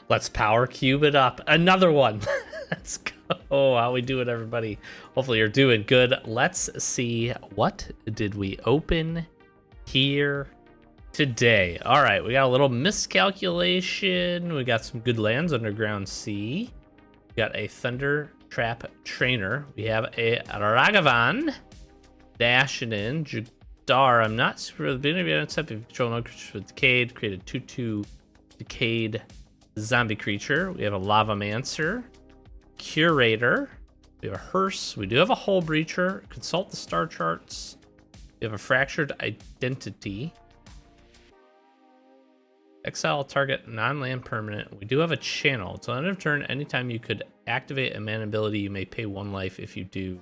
Let's power cube it up. Another one. Let's go. How we doing, everybody? Hopefully you're doing good. Let's see, what did we open here today? All right, we got a little miscalculation. We got some good lands, Underground Sea. We got a Thunder Trap Trainer. We have a Ragavan dashing in. Jadar, I'm not super the beginning of the concept. If you control no creatures with Decayed, create a 2/2 Decayed zombie creature. We have a Lavamancer, Curator. We have a Hearse. We do have a Hull Breacher. Consult the star charts. We have a Fractured Identity. Exile target non-land permanent. We do have a Channel. Until end of turn, anytime you could activate a mana ability, you may pay 1 life if you do.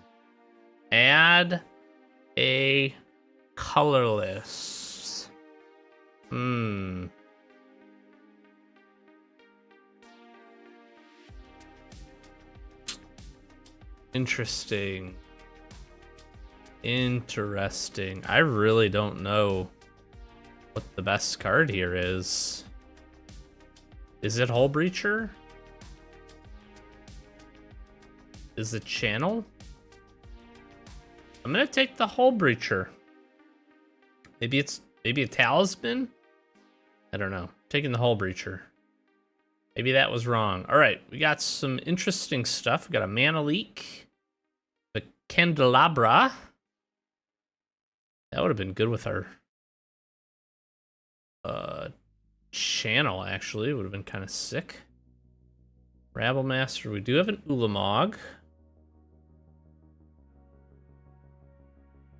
Add a colorless. Interesting. I really don't know what the best card here is. Is it Hull Breacher? Is it Channel? I'm gonna take the Hull Breacher. Maybe a Talisman? I don't know. Taking the Hull Breacher. Maybe that was wrong. All right, we got some interesting stuff. We got a Mana Leak, the Candelabra. That would have been good with our Channel, actually. It would have been kind of sick. Rabblemaster. We do have an Ulamog.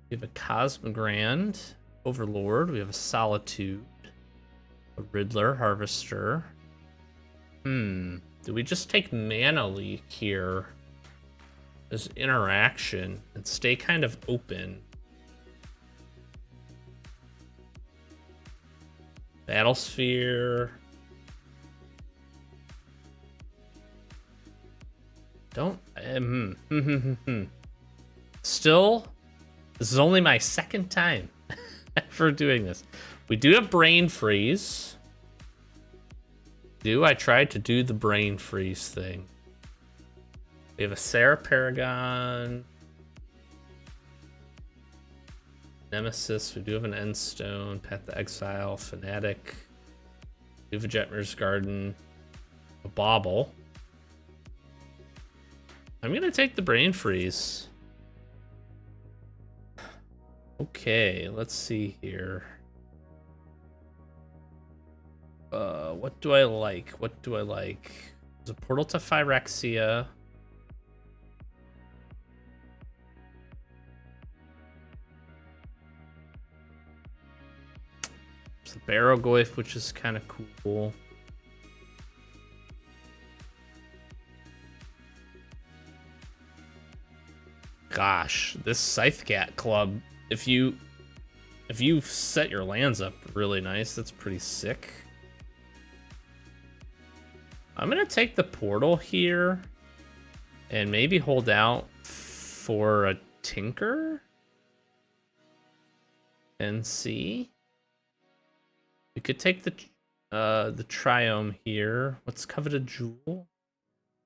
We have a Cosmogrand. Overlord. We have a Solitude. A Riddler. Harvester. Do we just take Mana Leak here as interaction and stay kind of open? Battlesphere. Don't. Still, this is only my second time for doing this. We do have Brain Freeze. I tried to do the Brain Freeze thing. We have a Sarah Paragon. Nemesis. We do have an Endstone. Path to Exile. Fanatic. We have a Jetmir's Garden. A Bauble. I'm going to take the Brain Freeze. Okay, let's see here. What do I like? There's a Portal to Phyrexia. There's the Barrogoyf, which is kind of cool. Gosh, this Scythecat Club, if you set your lands up really nice, that's pretty sick. I'm gonna take the Portal here and maybe hold out for a Tinker and see. We could take the Triome here. What's Coveted Jewel?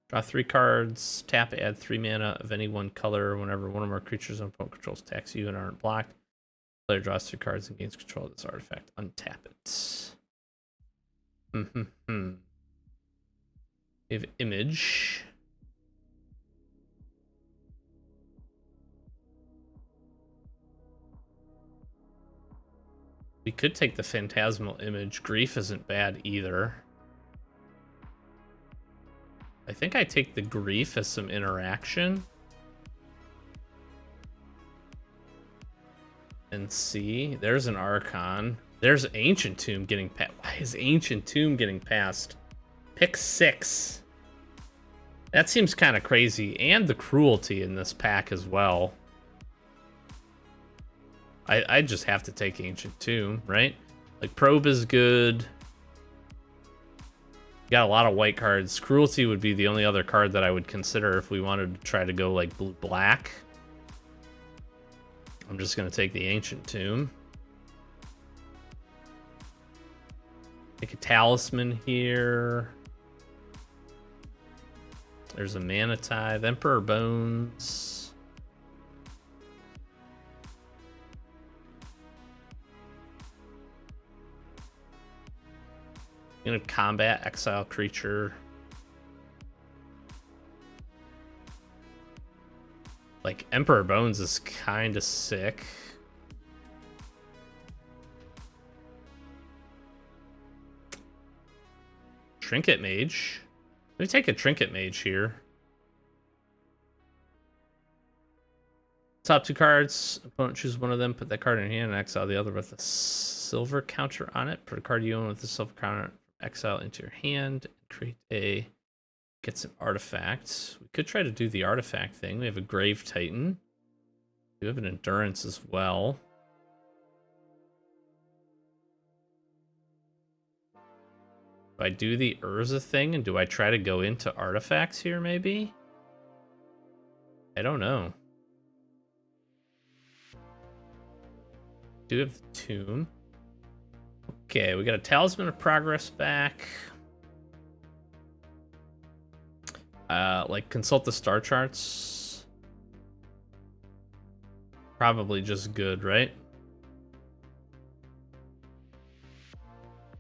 Draw 3 cards, tap, add 3 mana of any one color whenever one or more creatures on opponent controls attacks you and aren't blocked. Player draws 3 cards and gains control of this artifact. Untap it. We have Image. We could take the Phantasmal Image. Grief isn't bad either. I think I take the Grief as some interaction. And see, there's an Archon. There's Ancient Tomb getting past. Why is Ancient Tomb getting past? Pick 6. That seems kind of crazy. And the Cruelty in this pack as well. I just have to take Ancient Tomb, right? Like, Probe is good. Got a lot of white cards. Cruelty would be the only other card that I would consider if we wanted to try to go like blue-black. I'm just going to take the Ancient Tomb. Take a Talisman here. There's a Mana Tithe, Emperor Bones. Gonna combat exile creature. Like, Emperor Bones is kind of sick. Trinket Mage. Let me take a Trinket Mage here. Top 2 cards. Opponent choose one of them. Put that card in your hand and exile the other with a silver counter on it. Put a card you own with the silver counter. Exile into your hand. Create a... Gets an artifact. We could try to do the artifact thing. We have a Grave Titan. We have an Endurance as well. Do I do the Urza thing, and do I try to go into artifacts here, maybe? I don't know. Do have the Tomb. Okay, we got a Talisman of Progress back. Like, consult the star charts. Probably just good, right?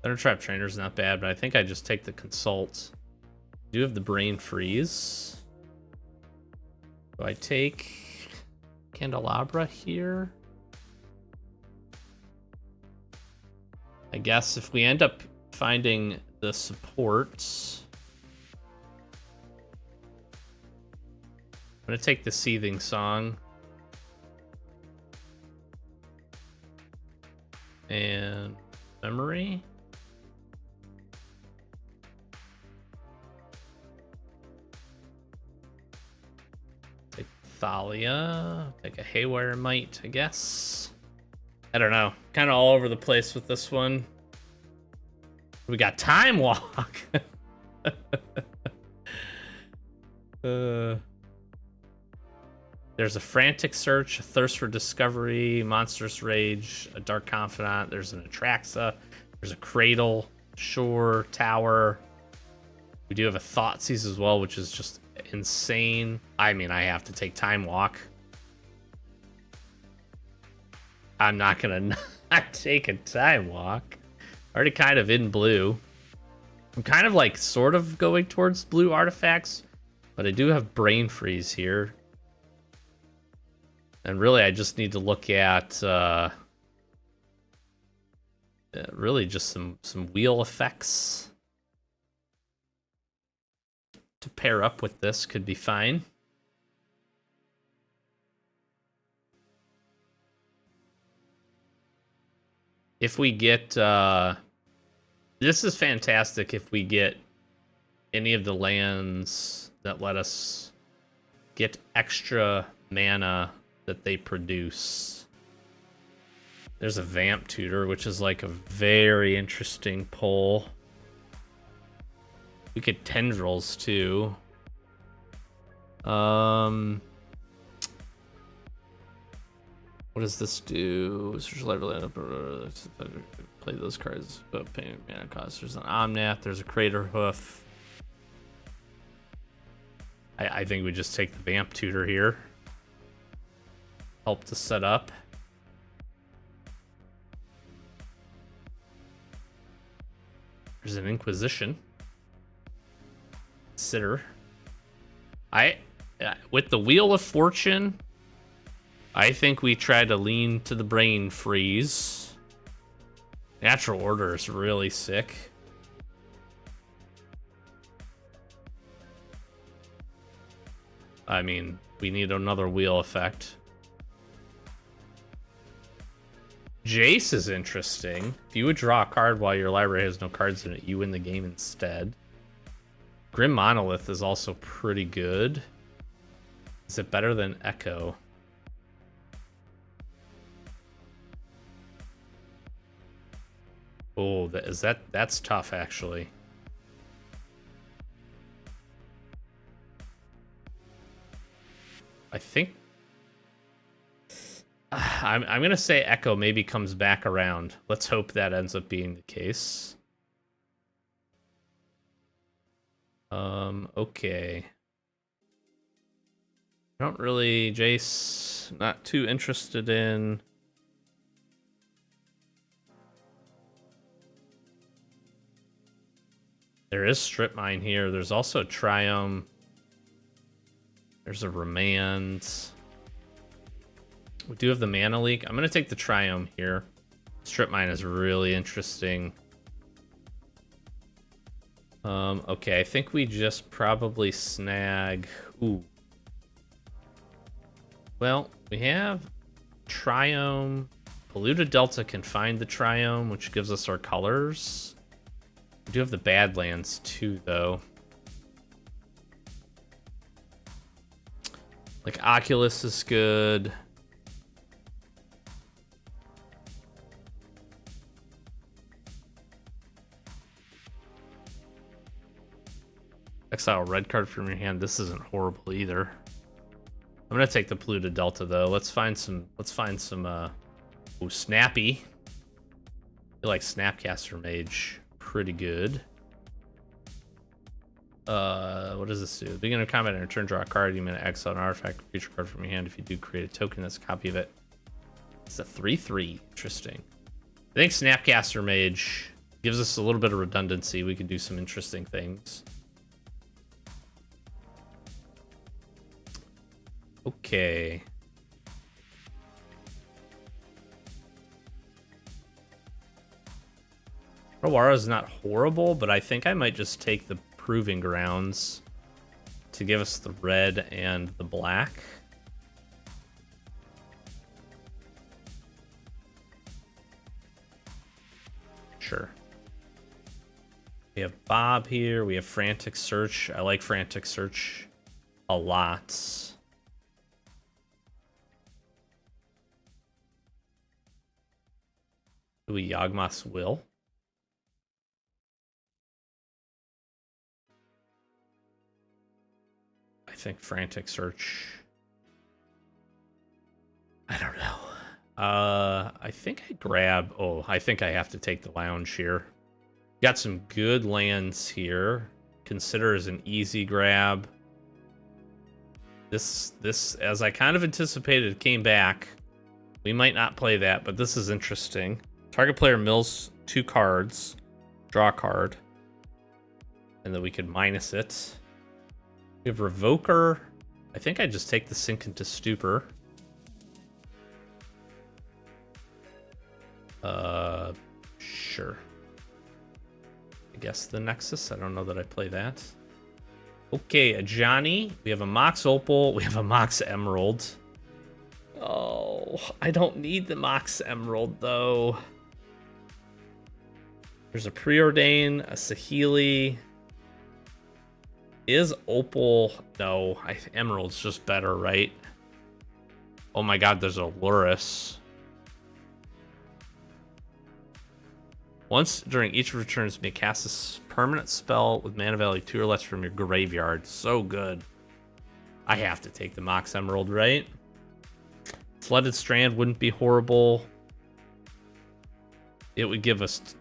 Thundertrap Trainer's not bad, but I think I just take the consult. Do have the Brain Freeze. Do I take Candelabra here? I guess if we end up finding the supports, I'm gonna take the Seething Song. And Memory. Take Thalia. Take a Haywire Might, I guess. I don't know. Kind of all over the place with this one. We got Time Walk. There's a Frantic Search, a Thirst for Discovery, Monstrous Rage, a Dark Confidant. There's an Atraxa. There's a Cradle, Shore, Tower. We do have a Thoughtseize as well, which is just insane. I mean, I have to take Time Walk. I'm not gonna not take a Time Walk. Already kind of in blue. I'm kind of like sort of going towards blue artifacts, but I do have Brain Freeze here. And really, I just need to look at really just some wheel effects to pair up with this could be fine. If we get this is fantastic if we get any of the lands that let us get extra mana that they produce. There's a Vamp Tutor, which is like a very interesting pull. We get Tendrils too. What does this do? Play those cards, but paying mana cost. There's an Omnath, there's a Crater Hoof. I think we just take the Vamp Tutor here. Help to set up. There's an Inquisition. Consider. With the Wheel of Fortune, I think we try to lean to the Brain Freeze. Natural Order is really sick. I mean, we need another wheel effect. Jace is interesting. If you would draw a card while your library has no cards in it, you win the game instead. Grim Monolith is also pretty good. Is it better than Echo? Oh, that's tough actually. I think I'm gonna say Echo maybe comes back around. Let's hope that ends up being the case. Okay. Don't really, Jace, not too interested in. There is Strip Mine here. There's also Triome. There's a Remand. We do have the Mana Leak. I'm going to take the Triome here. Strip Mine is really interesting. Okay, I think we just probably snag... Ooh. Well, we have Triome. Polluted Delta can find the Triome, which gives us our colors. We do have the Badlands too, though. Like, Oculus is good. Exile a red card from your hand. This isn't horrible either. I'm gonna take the Polluted Delta though. Let's find some. Ooh, Snappy. I feel like Snapcaster Mage pretty good. What does this do? Beginning of combat and return, draw a card. You may exile an artifact or creature card from your hand. If you do, create a token that's a copy of it. It's a 3/3. Interesting. I think Snapcaster Mage gives us a little bit of redundancy. We could do some interesting things. Okay. Rawara is not horrible, but I think I might just take the Proving Grounds to give us the red and the black. Sure. We have Bob here. We have Frantic Search. I like Frantic Search a lot. Do we Yawgmoth's Will? I think Frantic Search. I don't know. I think I grab... Oh, I think I have to take the Lounge here. Got some good lands here. Consider as an easy grab. This, as I kind of anticipated, came back. We might not play that, but this is interesting. Target player mills 2 cards. Draw a card. And then we could minus it. We have Revoker. I think I just take the Sink into Stupor. Sure. I guess the Nexus. I don't know that I play that. Okay, a Johnny. We have a Mox Opal. We have a Mox Emerald. Oh, I don't need the Mox Emerald, though. There's a Preordain, a Saheeli. Is Opal... No, Emerald's just better, right? Oh my god, there's a Lurrus. Once during each of your turns, you may cast a permanent spell with mana value 2 or less from your graveyard. So good. I have to take the Mox Emerald, right? Flooded Strand wouldn't be horrible. It would get us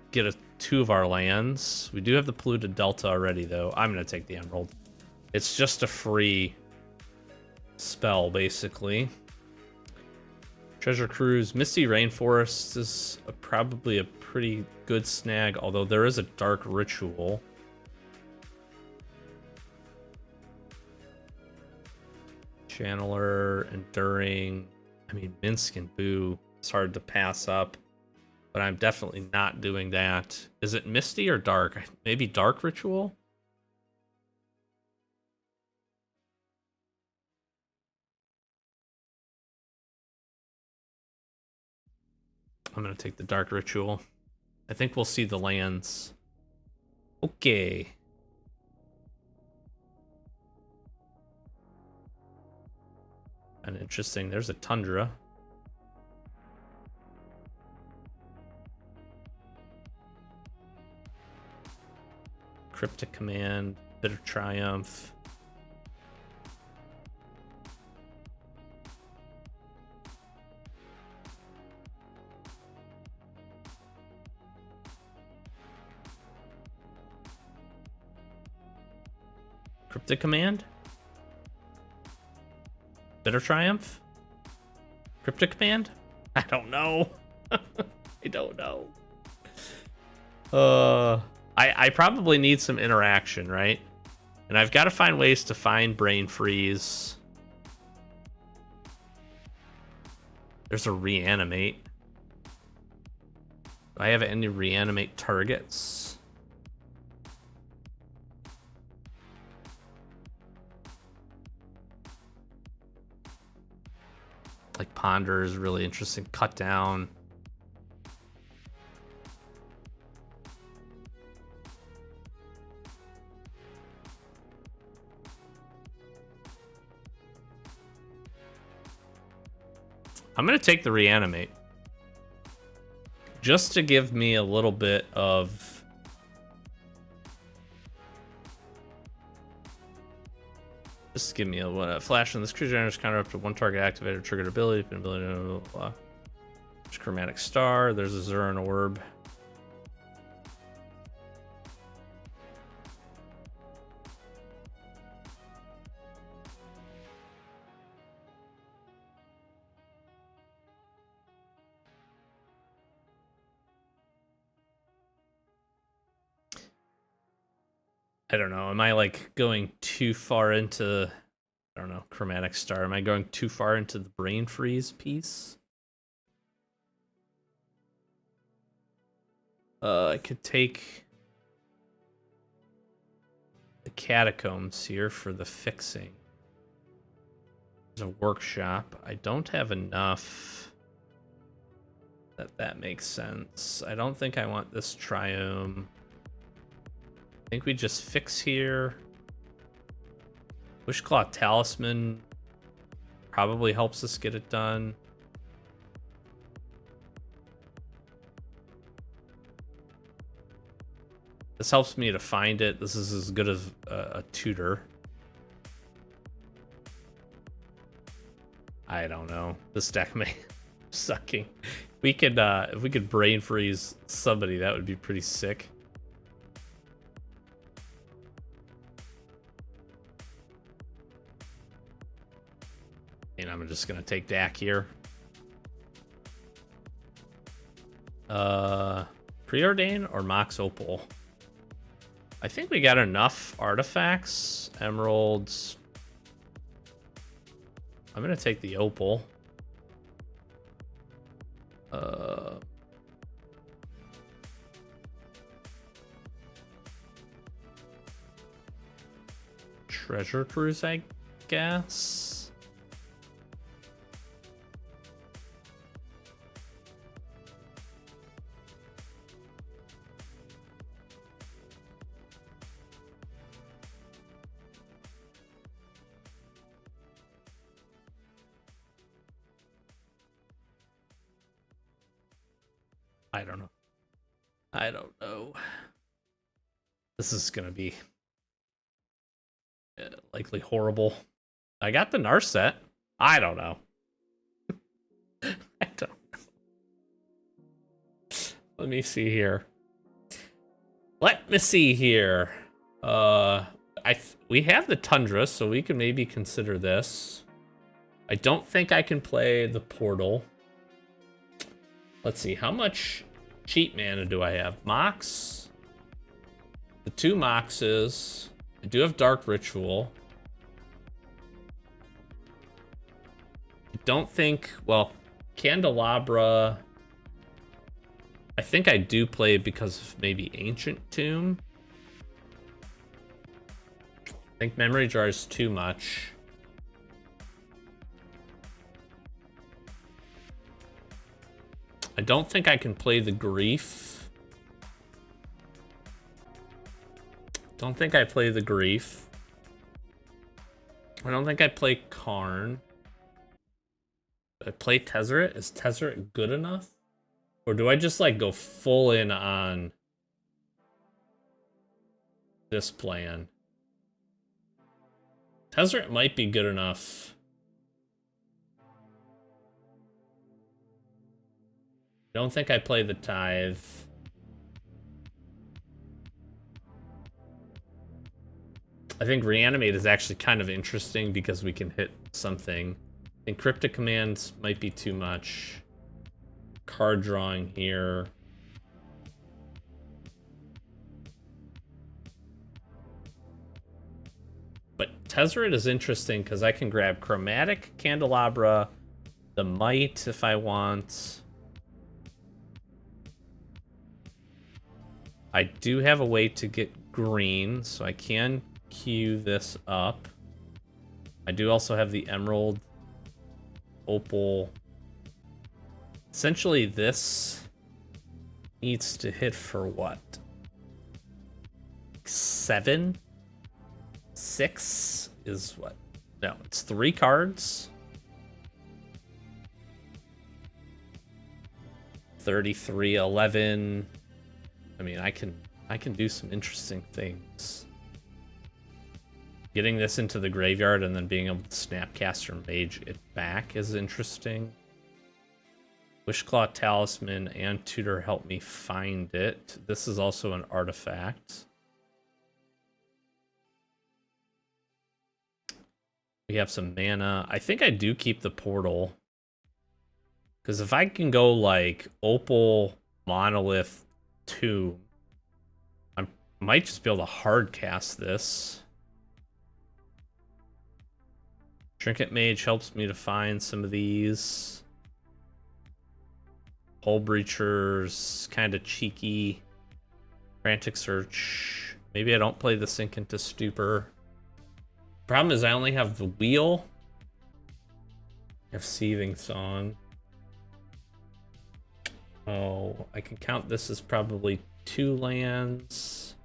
2 of our lands. We do have the Polluted Delta already, though. I'm going to take the Emerald. It's just a free spell, basically. Treasure Cruise. Misty Rainforest is probably a pretty good snag, although there is a Dark Ritual. Channeler, Enduring. I mean, Minsk and Boo. It's hard to pass up, but I'm definitely not doing that. Is it Misty or Dark? Maybe Dark Ritual? I'm going to take the Dark Ritual. I think we'll see the lands. Okay. And interesting, there's a Tundra. Cryptic Command, Bitter Triumph. Cryptic Command? Bitter Triumph? Cryptic Command? I don't know. I don't know. I probably need some interaction, right? And I've got to find ways to find Brain Freeze. There's a Reanimate. Do I have any Reanimate targets? Like Ponder is really interesting. Cut Down. I'm going to take the Reanimate. Just to give me a little bit of... Just give me a flash on this creature enters counter up to one target activated triggered ability. Blah, blah, blah, blah. There's Chromatic Star. There's a Zuran Orb. I don't know. Am I like going too far into, I don't know, Chromatic Star? Am I going too far into the Brain Freeze piece? I could take the Catacombs here for the fixing. There's a Workshop. I don't have enough that makes sense. I don't think I want this Triome. I think we just fix here. Wishclaw Talisman probably helps us get it done. This helps me to find it. This is as good as a tutor. I don't know. This deck may sucking. We could if we could Brain Freeze somebody, that would be pretty sick. And I'm just gonna take Dak here. Preordain or Mox Opal? I think we got enough artifacts, emeralds. I'm gonna take the Opal. Treasure Cruise, I guess. I don't know. I don't know. This is gonna be likely horrible. I got the Narset. I don't know. I don't know. Let me see here. Let me see here. We have the Tundra, so we can maybe consider this. I don't think I can play the Portal. Let's see, how much cheat mana do I have? Mox. The 2 Moxes. I do have Dark Ritual. I don't think, well, Candelabra. I think I do play because of maybe Ancient Tomb. I think Memory Jar is too much. I don't think I can play the Grief. Don't think I play the Grief. I don't think I play Karn. I play Tezzeret? Is Tezzeret good enough? Or do I just like go full in on this plan? Tezzeret might be good enough. I don't think I play the Tithe. I think Reanimate is actually kind of interesting because we can hit something. think Cryptic Commands might be too much. Card drawing here. But Tezzeret is interesting because I can grab Chromatic, Candelabra, the Might if I want. I do have a way to get green, so I can queue this up. I do also have the Emerald, Opal. Essentially, this needs to hit for what? 7? 6 is what? No, it's 3 cards. 33, 11. I mean, I can do some interesting things. Getting this into the graveyard and then being able to Snapcaster Mage it back is interesting. Wishclaw Talisman and Tutor help me find it. This is also an artifact. We have some mana. I think I do keep the portal. Because if I can go like Opal, Monolith, Tomb, I might just be able to hard cast this. Trinket Mage helps me to find some of these. Hull Breachers, kind of cheeky. Frantic Search. Maybe I don't play the Sink into Stupor. Problem is I only have the wheel. I have Seething Song. Oh, I can count this as probably 2 lands.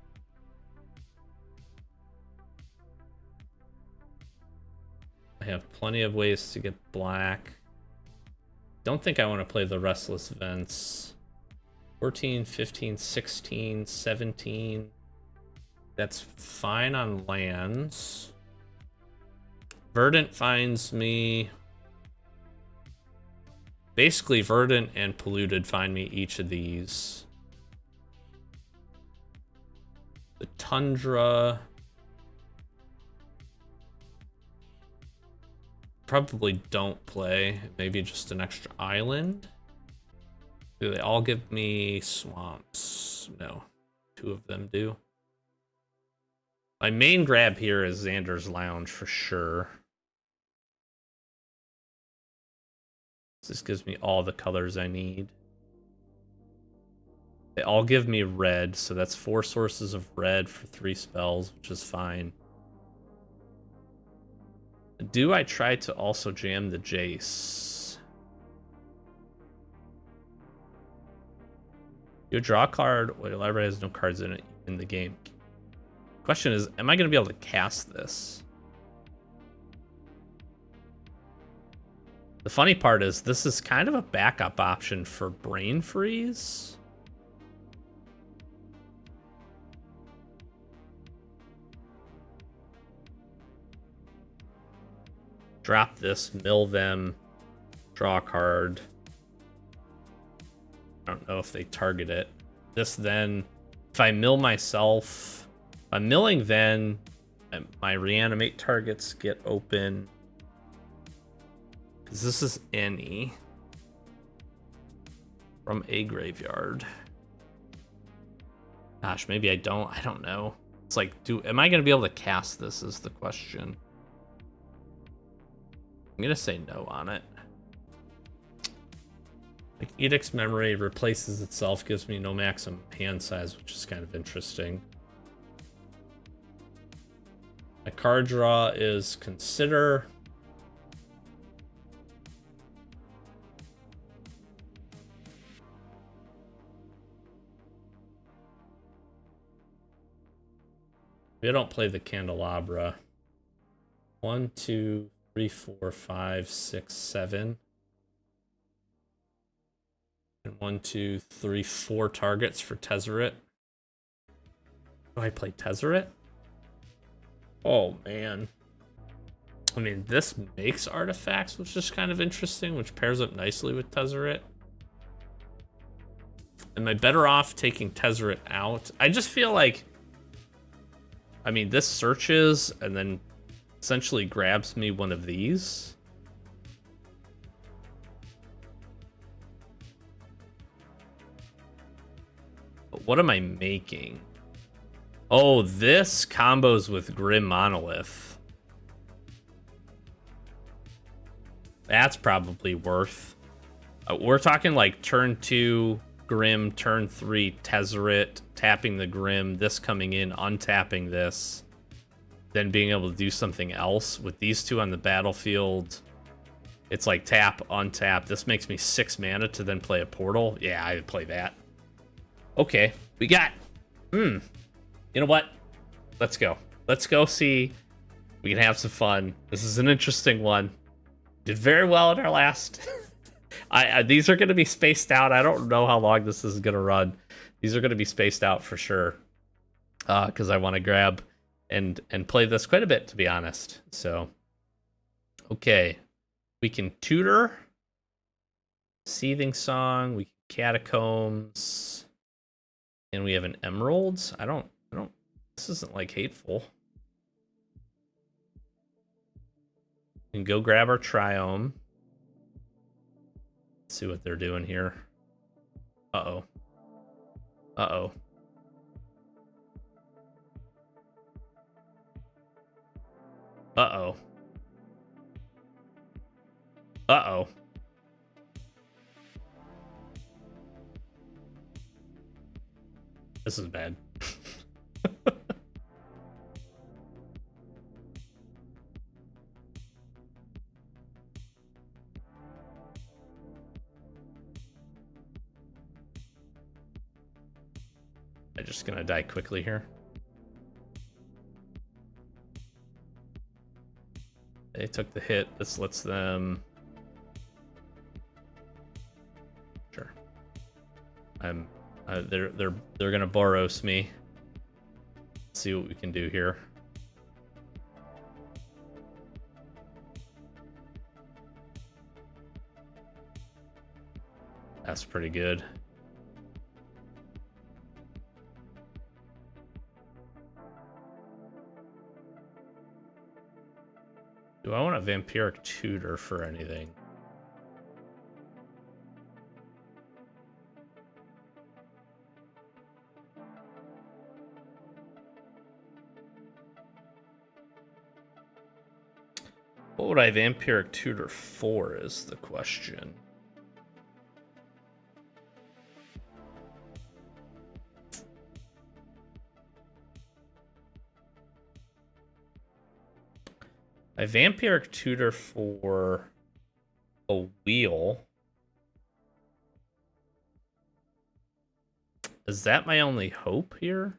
I have plenty of ways to get black. Don't think I want to play the Restless Vents. 14, 15, 16, 17. That's fine on lands. Verdant finds me... Basically, Verdant and Polluted find me each of these. The Tundra... Probably don't play. Maybe just an extra island. Do they all give me swamps? No. 2 of them do. My main grab here is Xander's Lounge for sure. This gives me all the colors I need. They all give me red, so that's 4 sources of red for 3 spells, which is fine. Do I try to also jam the Jace? You draw a card while your library has no cards in it in the game. Question is, am I going to be able to cast this? The funny part is this is kind of a backup option for Brain Freeze. Drop this, mill them, draw a card. I don't know if they target it. This then, if I mill myself, I'm milling then, my reanimate targets get open. Because this is any from a graveyard. Gosh, maybe I don't know. It's like, am I going to be able to cast this is the question. I'm going to say no on it. Like Edict's Memory replaces itself, gives me no maximum hand size, which is kind of interesting. My card draw is Consider. We don't play the Candelabra. 1, 2, 3, 4, 5, 6, 7. And 1, 2, 3, 4 targets for Tezzeret. Do I play Tezzeret? Oh, man. I mean, this makes artifacts, which is kind of interesting, which pairs up nicely with Tezzeret. Am I better off taking Tezzeret out? I just feel like... I mean, this searches and then essentially grabs me one of these. What am I making? Oh, this combos with Grim Monolith. That's probably worth. We're talking like turn 2 Grim, turn 3 Tezzeret, tapping the Grim, this coming in, untapping this, then being able to do something else with these two on the battlefield. It's like tap, untap. This makes me 6 mana to then play a portal. Yeah, I'd play that. Okay, we got. You know what? Let's go. Let's go see. We can have some fun. This is an interesting one. Did very well in our last. These are going to be spaced out. I don't know how long this is going to run. These are going to be spaced out for sure. Because I want to grab and play this quite a bit, to be honest. So, okay. We can tutor. Seething Song. We can Catacombs. And we have an Emeralds. I don't. This isn't like hateful. We can go grab our Triome. Let's see what they're doing here. Uh-oh. Uh-oh. Uh-oh. Uh-oh. This is bad. I'm just gonna die quickly here. They took the hit. This lets them. Sure. They're gonna Boros me. Let's see what we can do here. That's pretty good. Do I want a Vampiric Tutor for anything? What would I Vampiric Tutor for is the question. I Vampiric Tutor for a wheel. Is that my only hope here?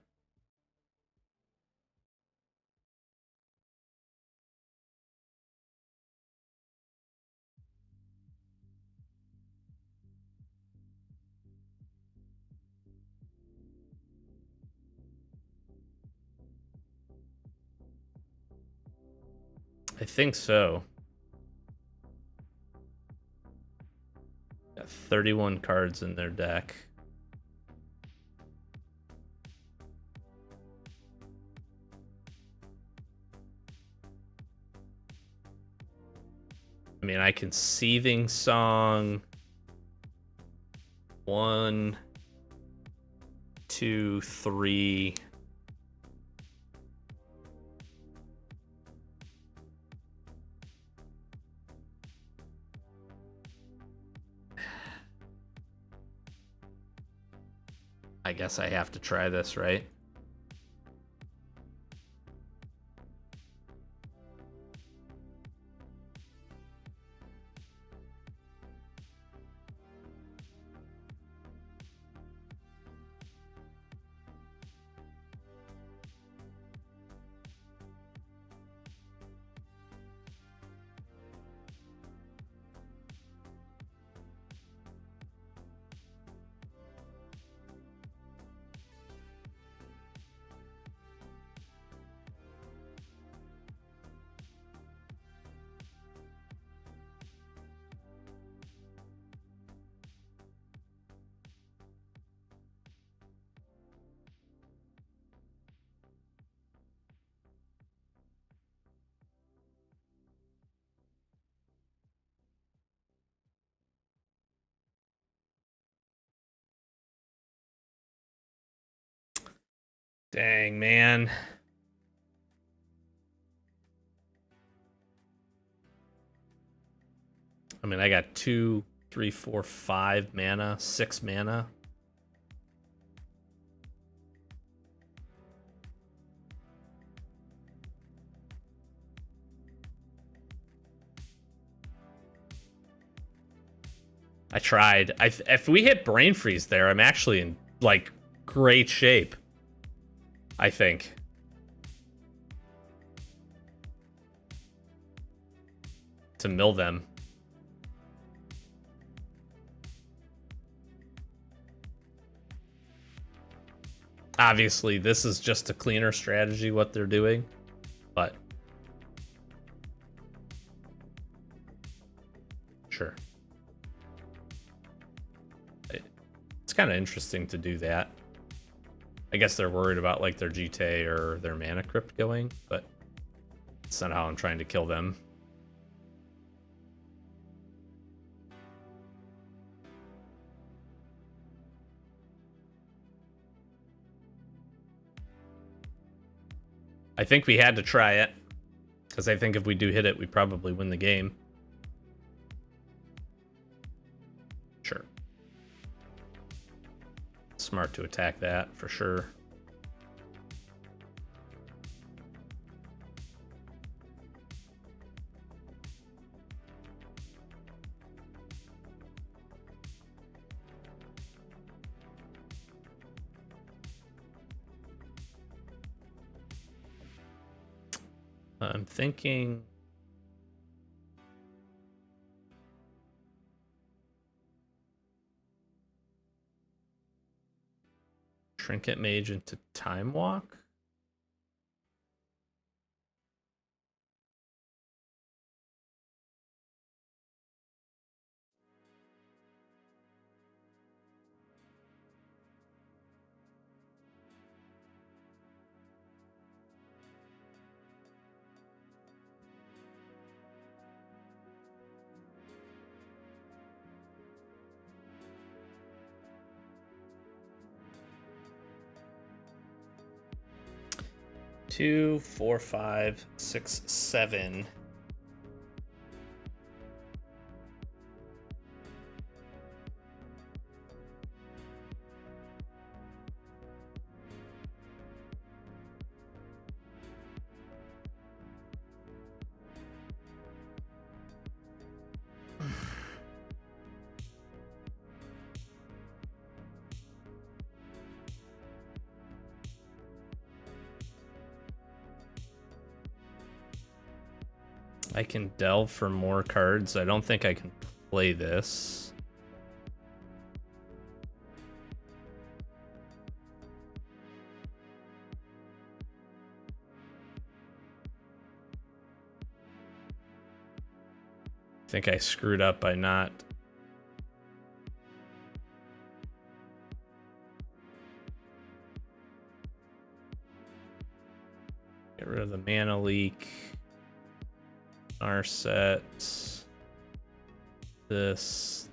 I think so. Got 31 cards in their deck. I mean, I can Seething Song. 1, 2, 3. I guess I have to try this, right? Dang, man. I mean, I got 2, 3, 4, 5 mana, 6 mana. I tried. If we hit Brain Freeze there, I'm actually in, like, great shape. I think. To mill them. Obviously, this is just a cleaner strategy, what they're doing. But... sure. It's kind of interesting to do that. I guess they're worried about, like, their GT or their Mana Crypt going, but it's not how I'm trying to kill them. I think we had to try it, because I think if we do hit it, we probably win the game. Sure. Smart to attack that, for sure. I'm thinking... Trinket Mage into Time Walk? Two, 4, 5, 6, 7. I can delve for more cards. I don't think I can play this. I think I screwed up by not... Get rid of the mana leak. Our set. This.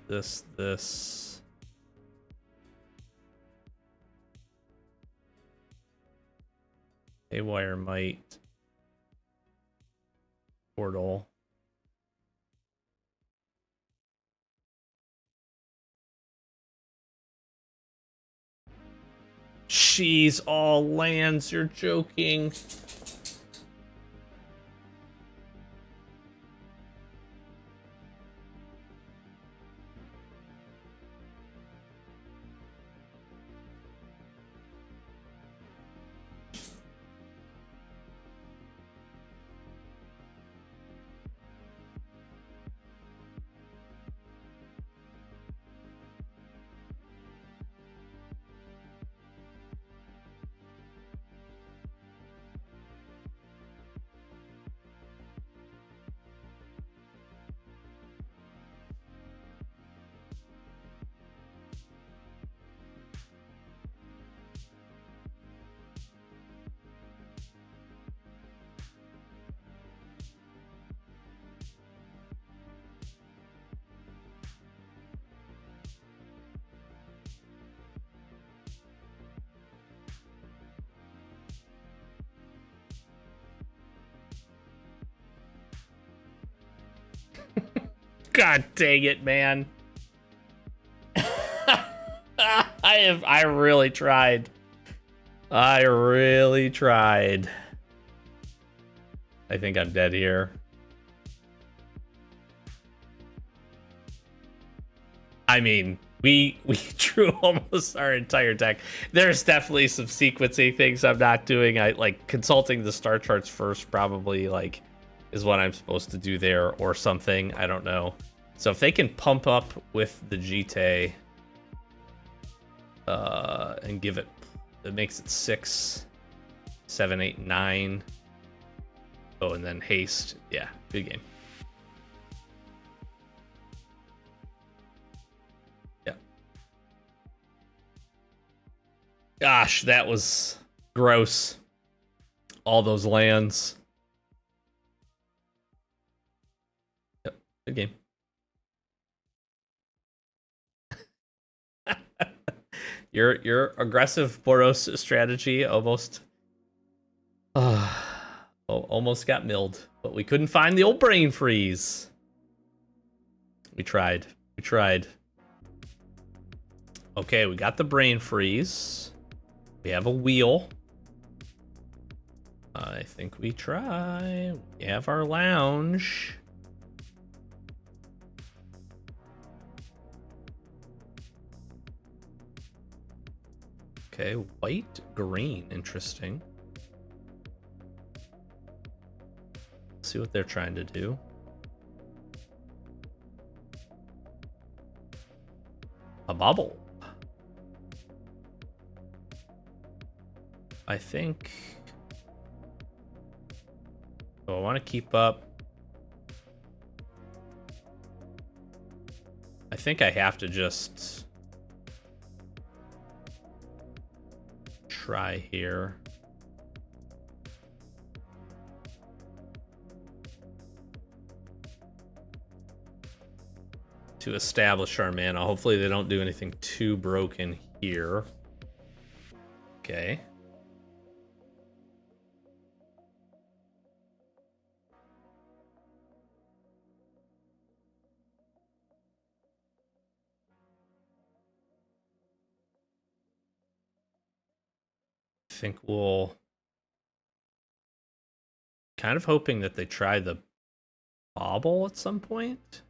Haywire Might. Portal. She's all lands, you're joking. God dang it, man. I really tried. I really tried. I think I'm dead here. I mean, we drew almost our entire deck. There's definitely some sequencing things I'm not doing. I like consulting the star charts first, probably like is what I'm supposed to do there or something. I don't know. So if they can pump up with the GT and give it makes it 6, 7, 8, 9. Oh, and then haste. Yeah, good game. Yeah. Gosh, that was gross. All those lands. Yep, good game. Your aggressive Boros strategy almost almost got milled, but we couldn't find the old brain freeze. We tried. We tried. Okay, we got the brain freeze. We have a wheel. I think we try. We have our lounge. Okay, white, green, interesting. Let's see what they're trying to do. A bubble. I think. So I want to keep up. I think I have to just try here. To establish our mana. Hopefully they don't do anything too broken here. Okay. I think we'll kind of hoping that they try the bobble at some point.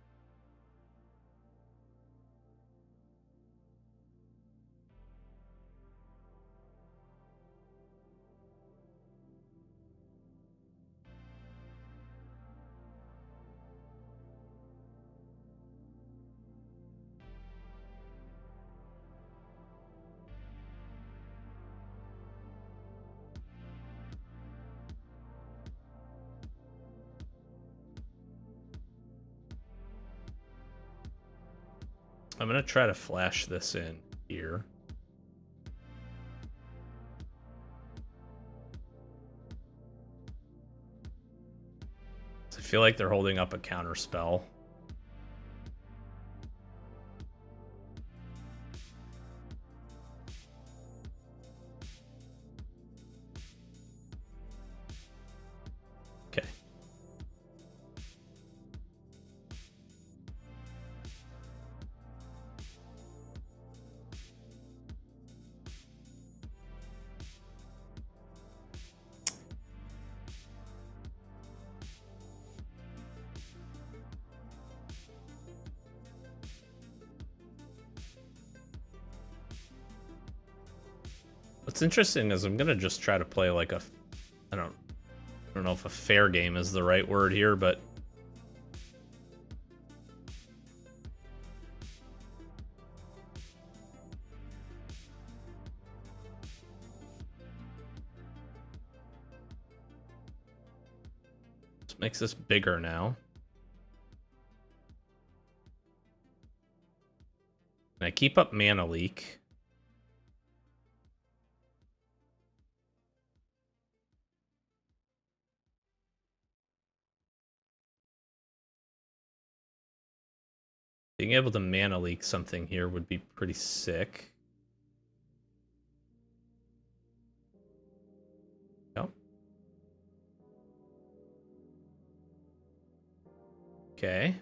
I'm gonna try to flash this in here. I feel like they're holding up a counter spell. Okay. What's interesting is I'm gonna just try to play like a, I don't know if a fair game is the right word here, but this makes this bigger now. And I keep up mana leak. Being able to mana leak something here would be pretty sick. Yep. Okay.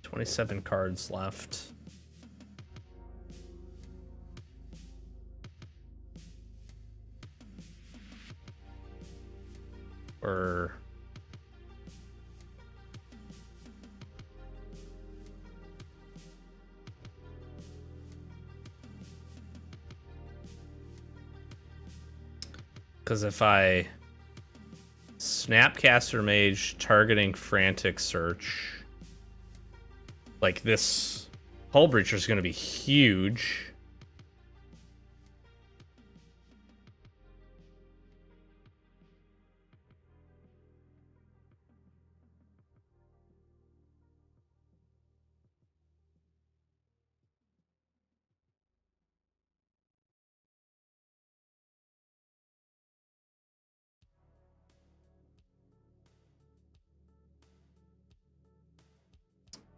27 cards left. Or because if I Snapcaster Mage targeting Frantic Search, like this Hull Breacher is going to be huge.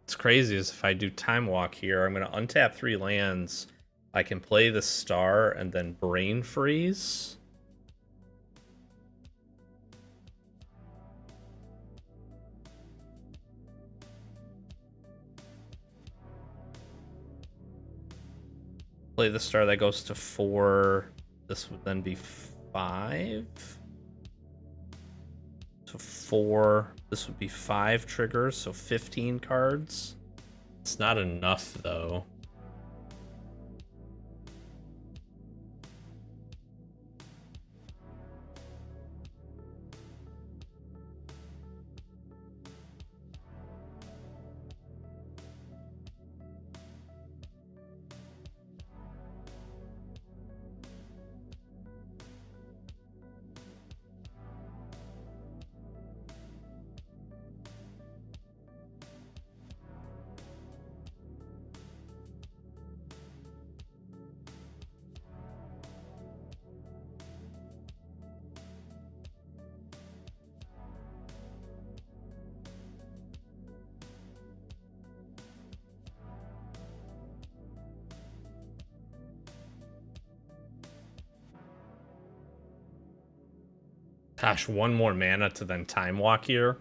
What's crazy is if I do Time Walk here, I'm going to untap 3 lands. I can play the Star and then Brain Freeze. Play the Star, that goes to 4. This would then be 5. So 4. This would be 5 triggers, so 15 cards. It's not enough, though. Gosh, 1 more mana to then Time Walk here.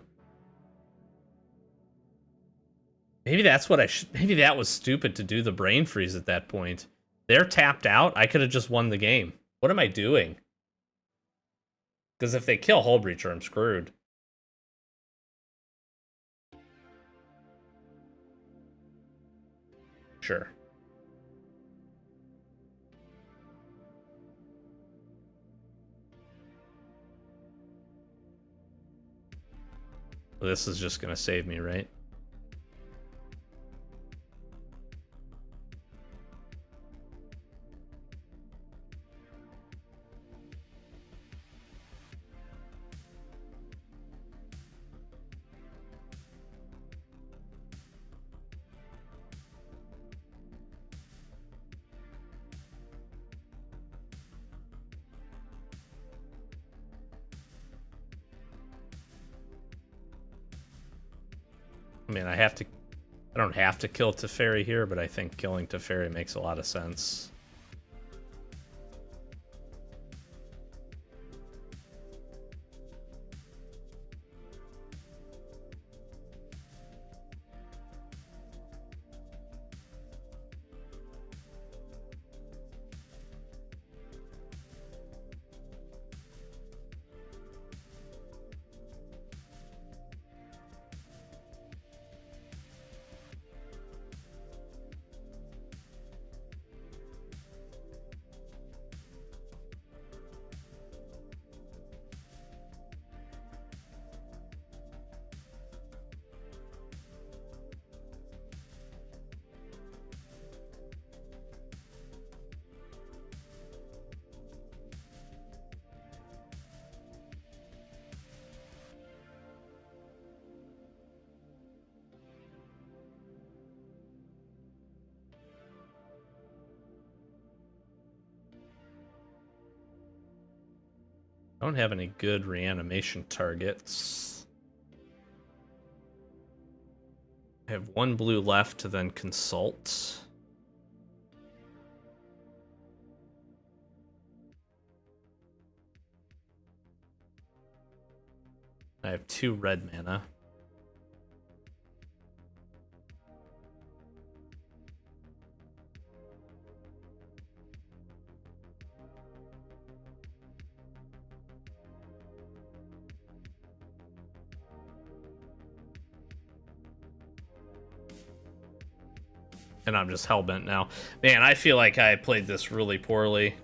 Maybe that's what I should. Maybe that was stupid to do the Brain Freeze at that point. They're tapped out. I could have just won the game. What am I doing? Because if they kill Hull Breacher, I'm screwed. Sure. Well, this is just going to save me, right? I mean, I don't have to kill Teferi here, but I think killing Teferi makes a lot of sense. I don't have any good reanimation targets. I have 1 blue left to then consult. I have 2 red mana. And I'm just hellbent now. Man, I feel like I played this really poorly.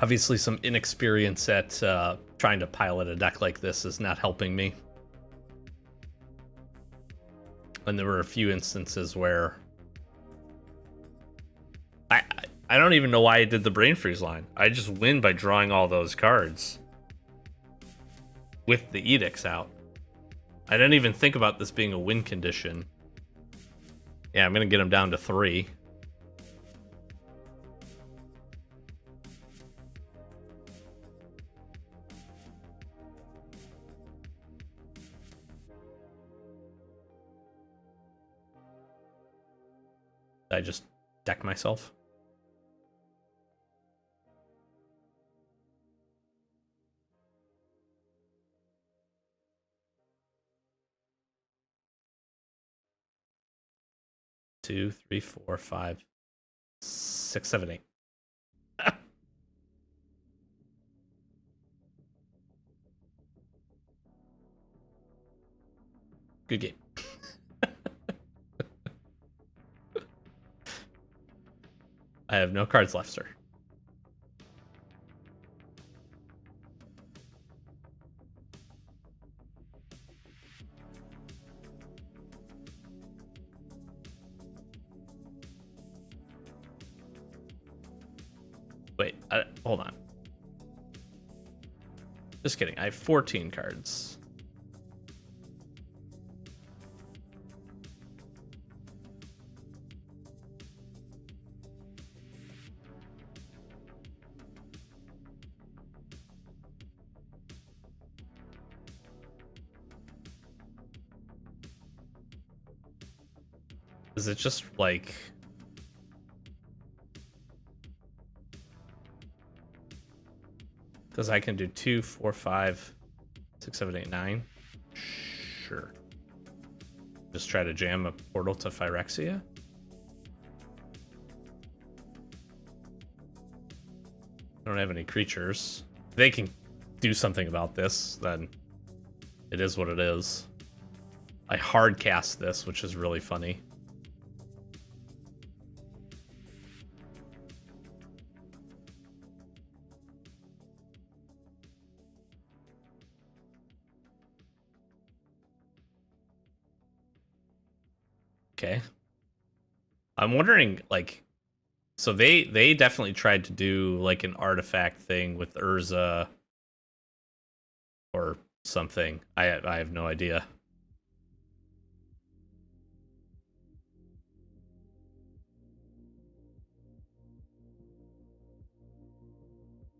Obviously, some inexperience at trying to pilot a deck like this is not helping me. And there were a few instances where I don't even know why I did the Brain Freeze line. I just win by drawing all those cards with the edicts out. I didn't even think about this being a win condition. Yeah, I'm gonna get him down to 3. I just deck myself. Two, three, 4, 5, 6, 7, 8. Good game. I have no cards left, sir. Wait, hold on. Just kidding. I have 14 cards. Is it just like... Because I can do 2, 4, 5, 6, 7, 8, 9. Sure. Just try to jam a portal to Phyrexia. I don't have any creatures. If they can do something about this, then it is what it is. I hard cast this, which is really funny. Okay. I'm wondering, like, so they definitely tried to do like an artifact thing with Urza or something. I have no idea.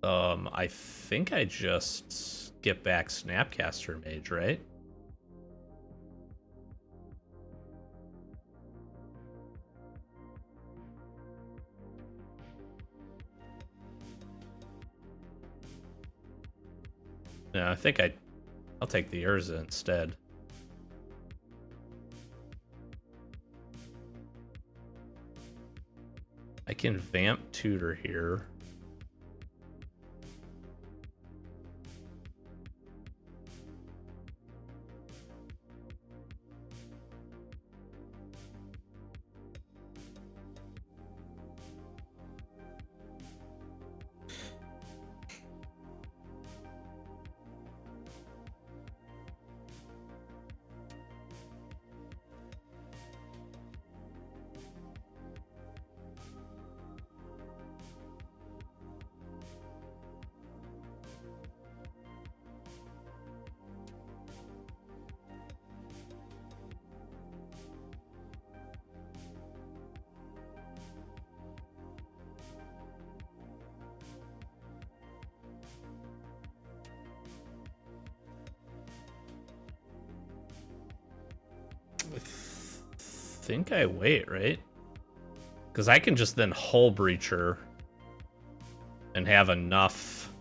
I think I just get back Snapcaster Mage, right? No, I think I'll take the Urza instead. I can Vamp Tutor here. I think I wait, right? Because I can just then Hull Breacher and have enough,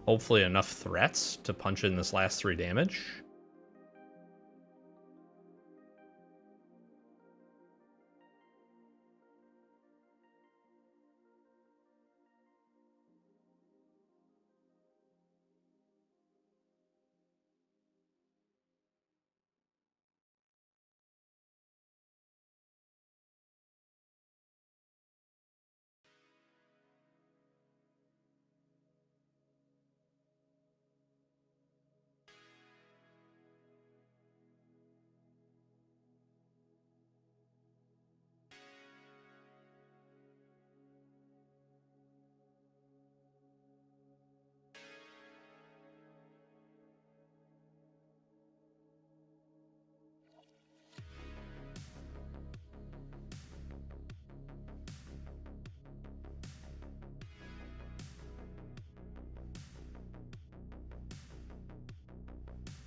hopefully enough threats to punch in this last 3 damage.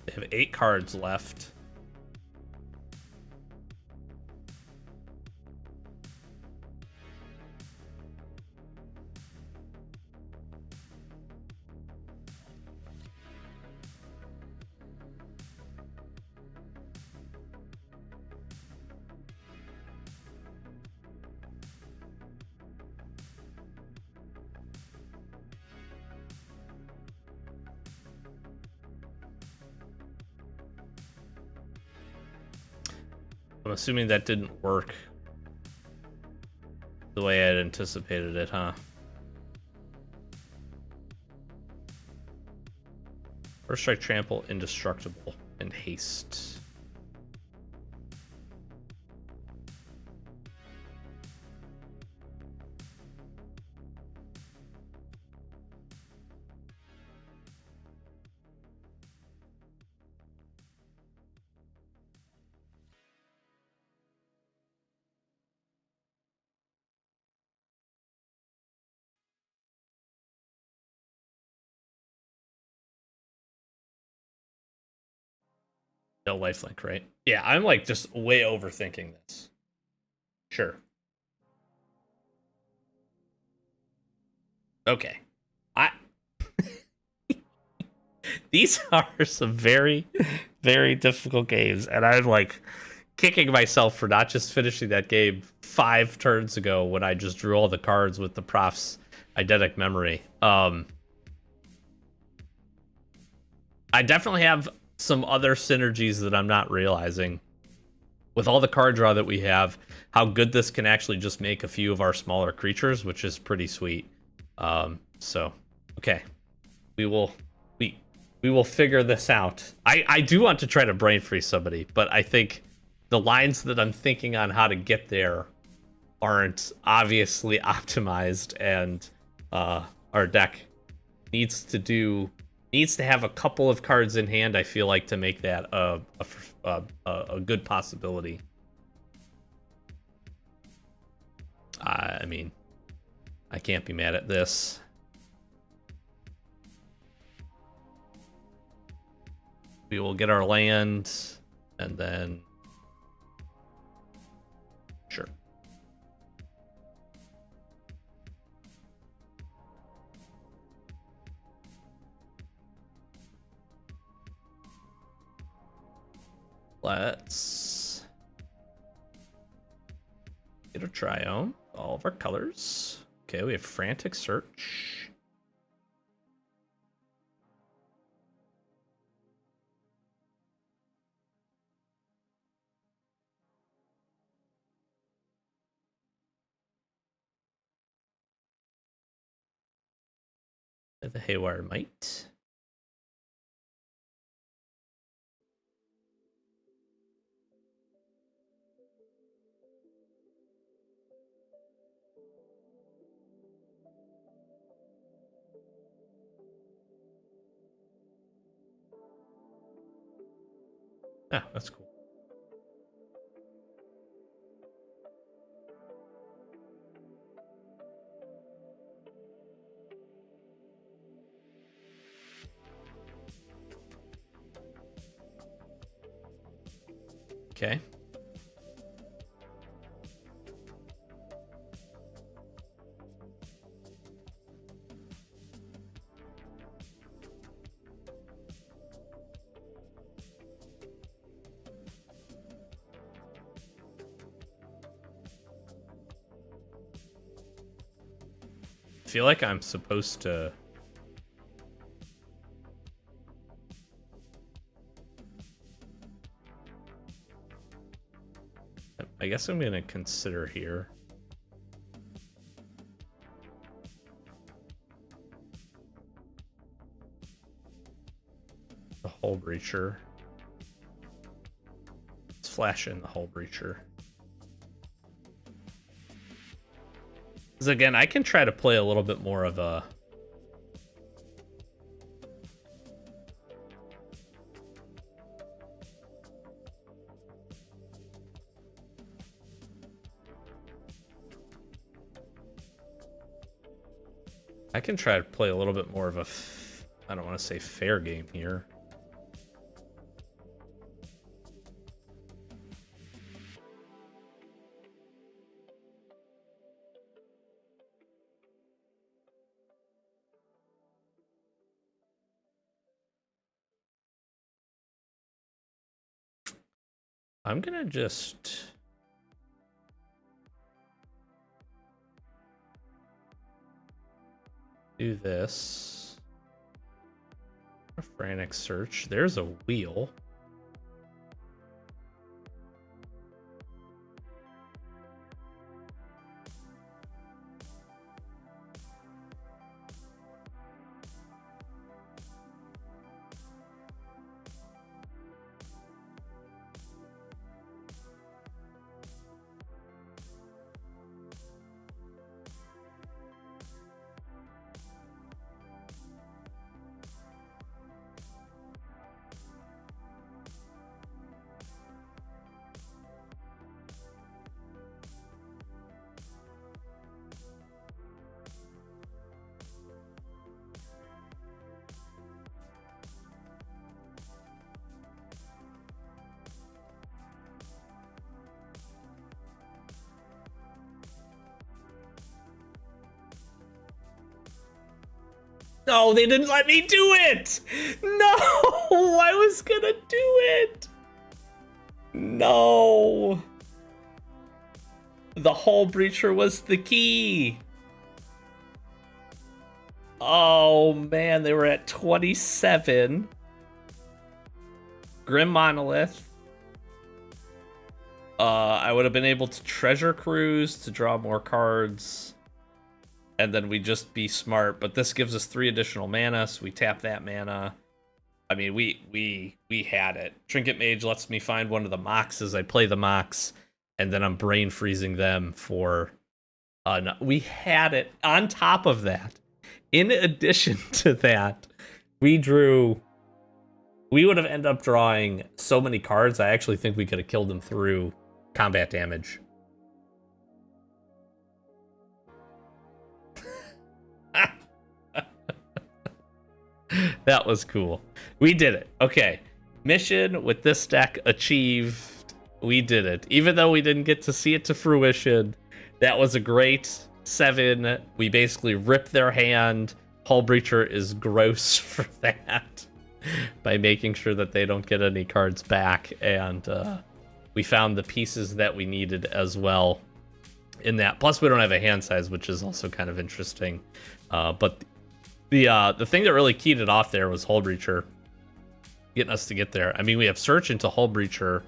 They have 8 cards left. I'm assuming that didn't work the way I had anticipated it, huh? First strike, trample, indestructible, and haste. No lifelink, right? Yeah, I'm like just way overthinking this. Sure. Okay. I These are some very, very difficult games, and I'm like kicking myself for not just finishing that game 5 turns ago when I just drew all the cards with the prof's eidetic memory. I definitely have some other synergies that I'm not realizing. With all the card draw that we have, how good this can actually just make a few of our smaller creatures, which is pretty sweet. So, okay. We will figure this out. I do want to try to brain freeze somebody, but I think the lines that I'm thinking on how to get there aren't obviously optimized, and our deck needs to have a couple of cards in hand, I feel like, to make that a good possibility. I mean, I can't be mad at this. We will get our land, and then sure. Let's get a triome. All of our colors. Okay, we have Frantic Search. The Haywire Might. Ah, that's cool. Okay. feel like I'm supposed to... I guess I'm gonna consider here. The Hull Breacher. Let's flash in the Hull Breacher. Because again, I can try to play a little bit more of a... I can try to play a little bit more of a... I don't want to say fair game here. I'm gonna just... do this. A frantic search. There's a wheel. No, they didn't let me do it! No! I was gonna do it! No! The Hull Breacher was the key! Oh man, they were at 27. Grim Monolith. I would have been able to Treasure Cruise to draw more cards. And then we just be smart, but this gives us 3 additional mana, so we tap that mana. I mean, we had it. Trinket Mage lets me find one of the Mox as I play the Mox, and then I'm brain freezing them for... no, we had it. On top of that, in addition to that, we would have ended up drawing so many cards, I actually think we could have killed them through combat damage. That was cool. We did it. Okay. Mission with this deck achieved. We did it. Even though we didn't get to see it to fruition, that was a great 7. We basically ripped their hand. Hull Breacher is gross for that by making sure that they don't get any cards back. And we found the pieces that we needed as well in that. Plus, we don't have a hand size, which is also kind of interesting. But the thing that really keyed it off there was Hull Breacher getting us to get there. I mean, we have Search into Hull Breacher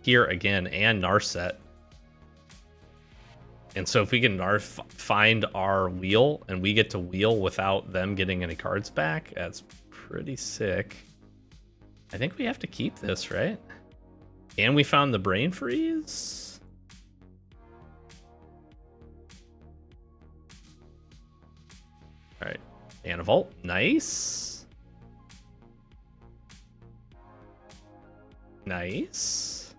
here again and Narset. And so if we can find our wheel and we get to wheel without them getting any cards back, that's pretty sick. I think we have to keep this, right? And we found the Brain Freeze. All right. Anavolt, nice. Nice.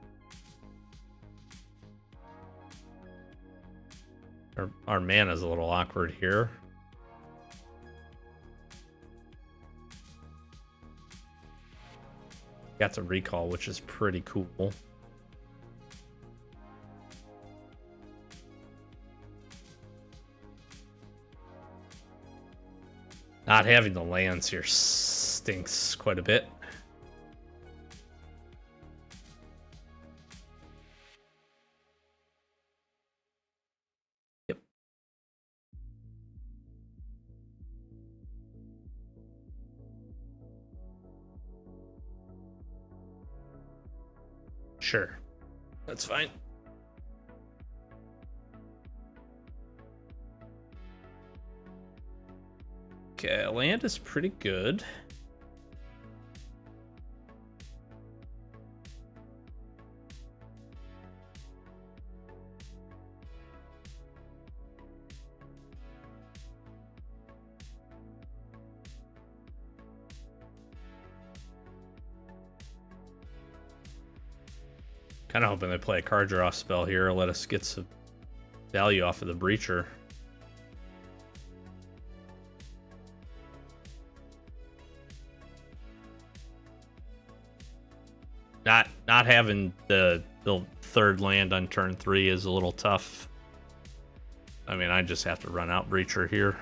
Our mana's a little awkward here. Got some recall, which is pretty cool. Not having the lands here stinks quite a bit. Yep. Sure. That's fine. Okay, land is pretty good. Kind of hoping they play a card draw spell here, let us get some value off of the Breacher. Not having the third land on turn 3 is a little tough. I mean, I just have to run out Breacher here.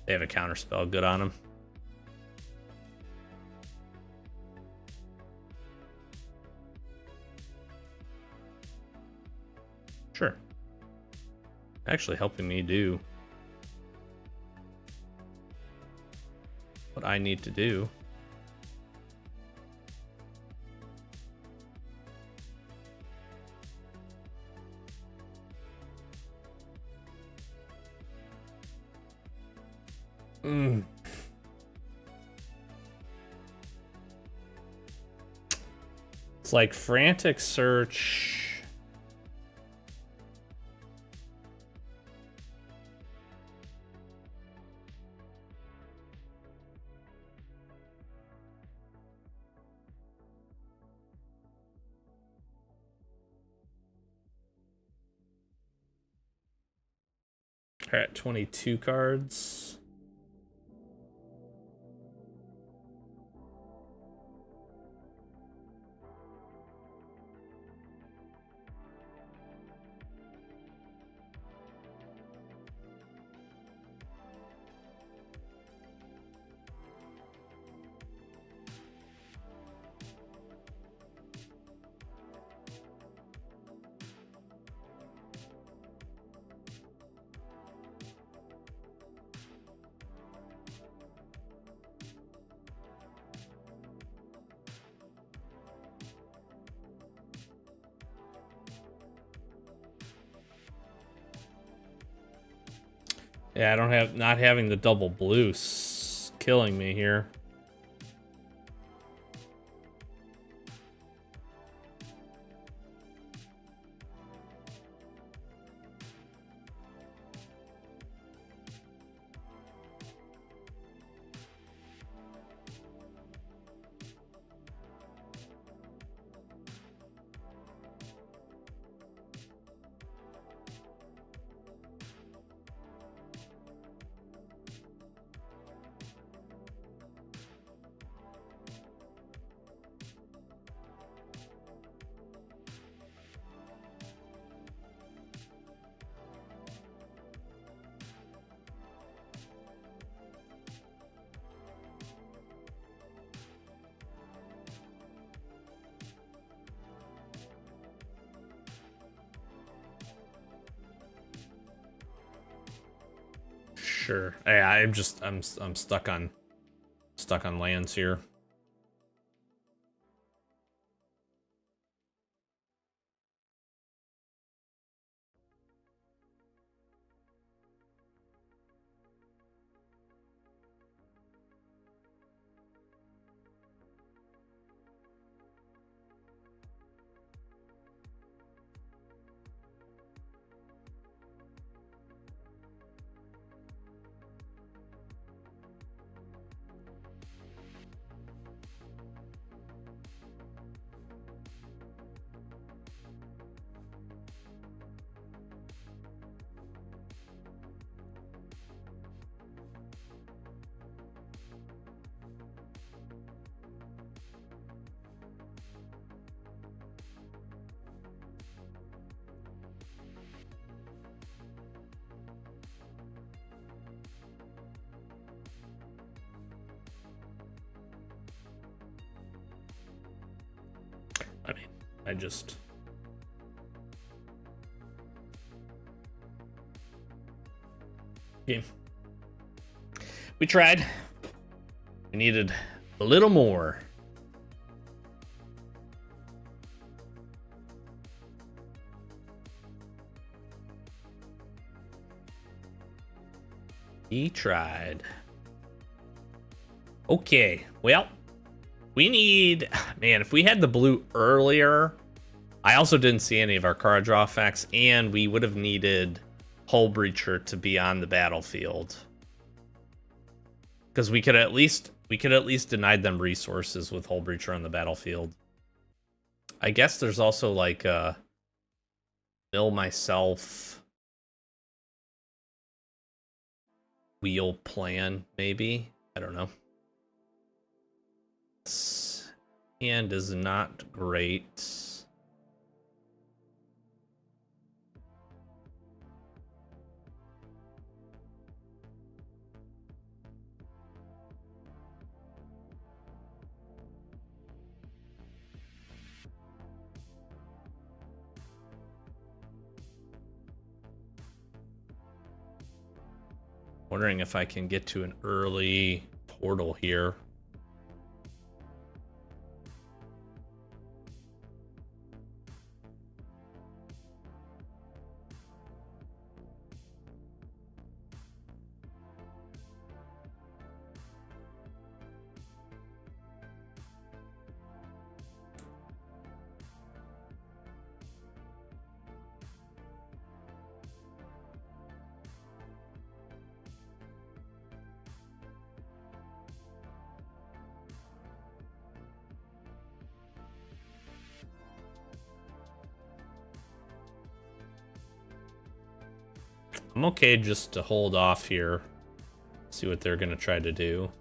They have a counter spell good on them. Sure. Actually helping me do what I need to do. It's like frantic search. All right, 22 cards. Yeah, I don't have not having the double blue killing me here. Sure. Yeah, I'm stuck on lands here. I mean, I just... Yeah. We tried. We needed a little more. He tried. Okay, well, we need... Man, if we had the blue earlier... I also didn't see any of our card draw effects, and we would have needed Hull Breacher to be on the battlefield. Because we could at least denied them resources with Hull Breacher on the battlefield. I guess there's also like a mill myself wheel plan, maybe. I don't know. This hand is not great. Wondering if I can get to an early portal here. I'm okay just to hold off here. See what they're going to try to do.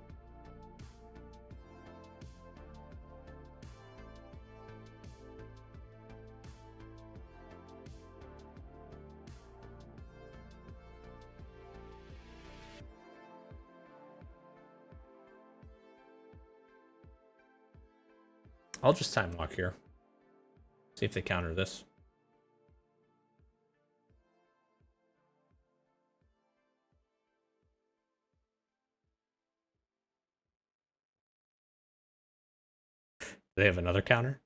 I'll just time walk here. See if they counter this. They have another counter?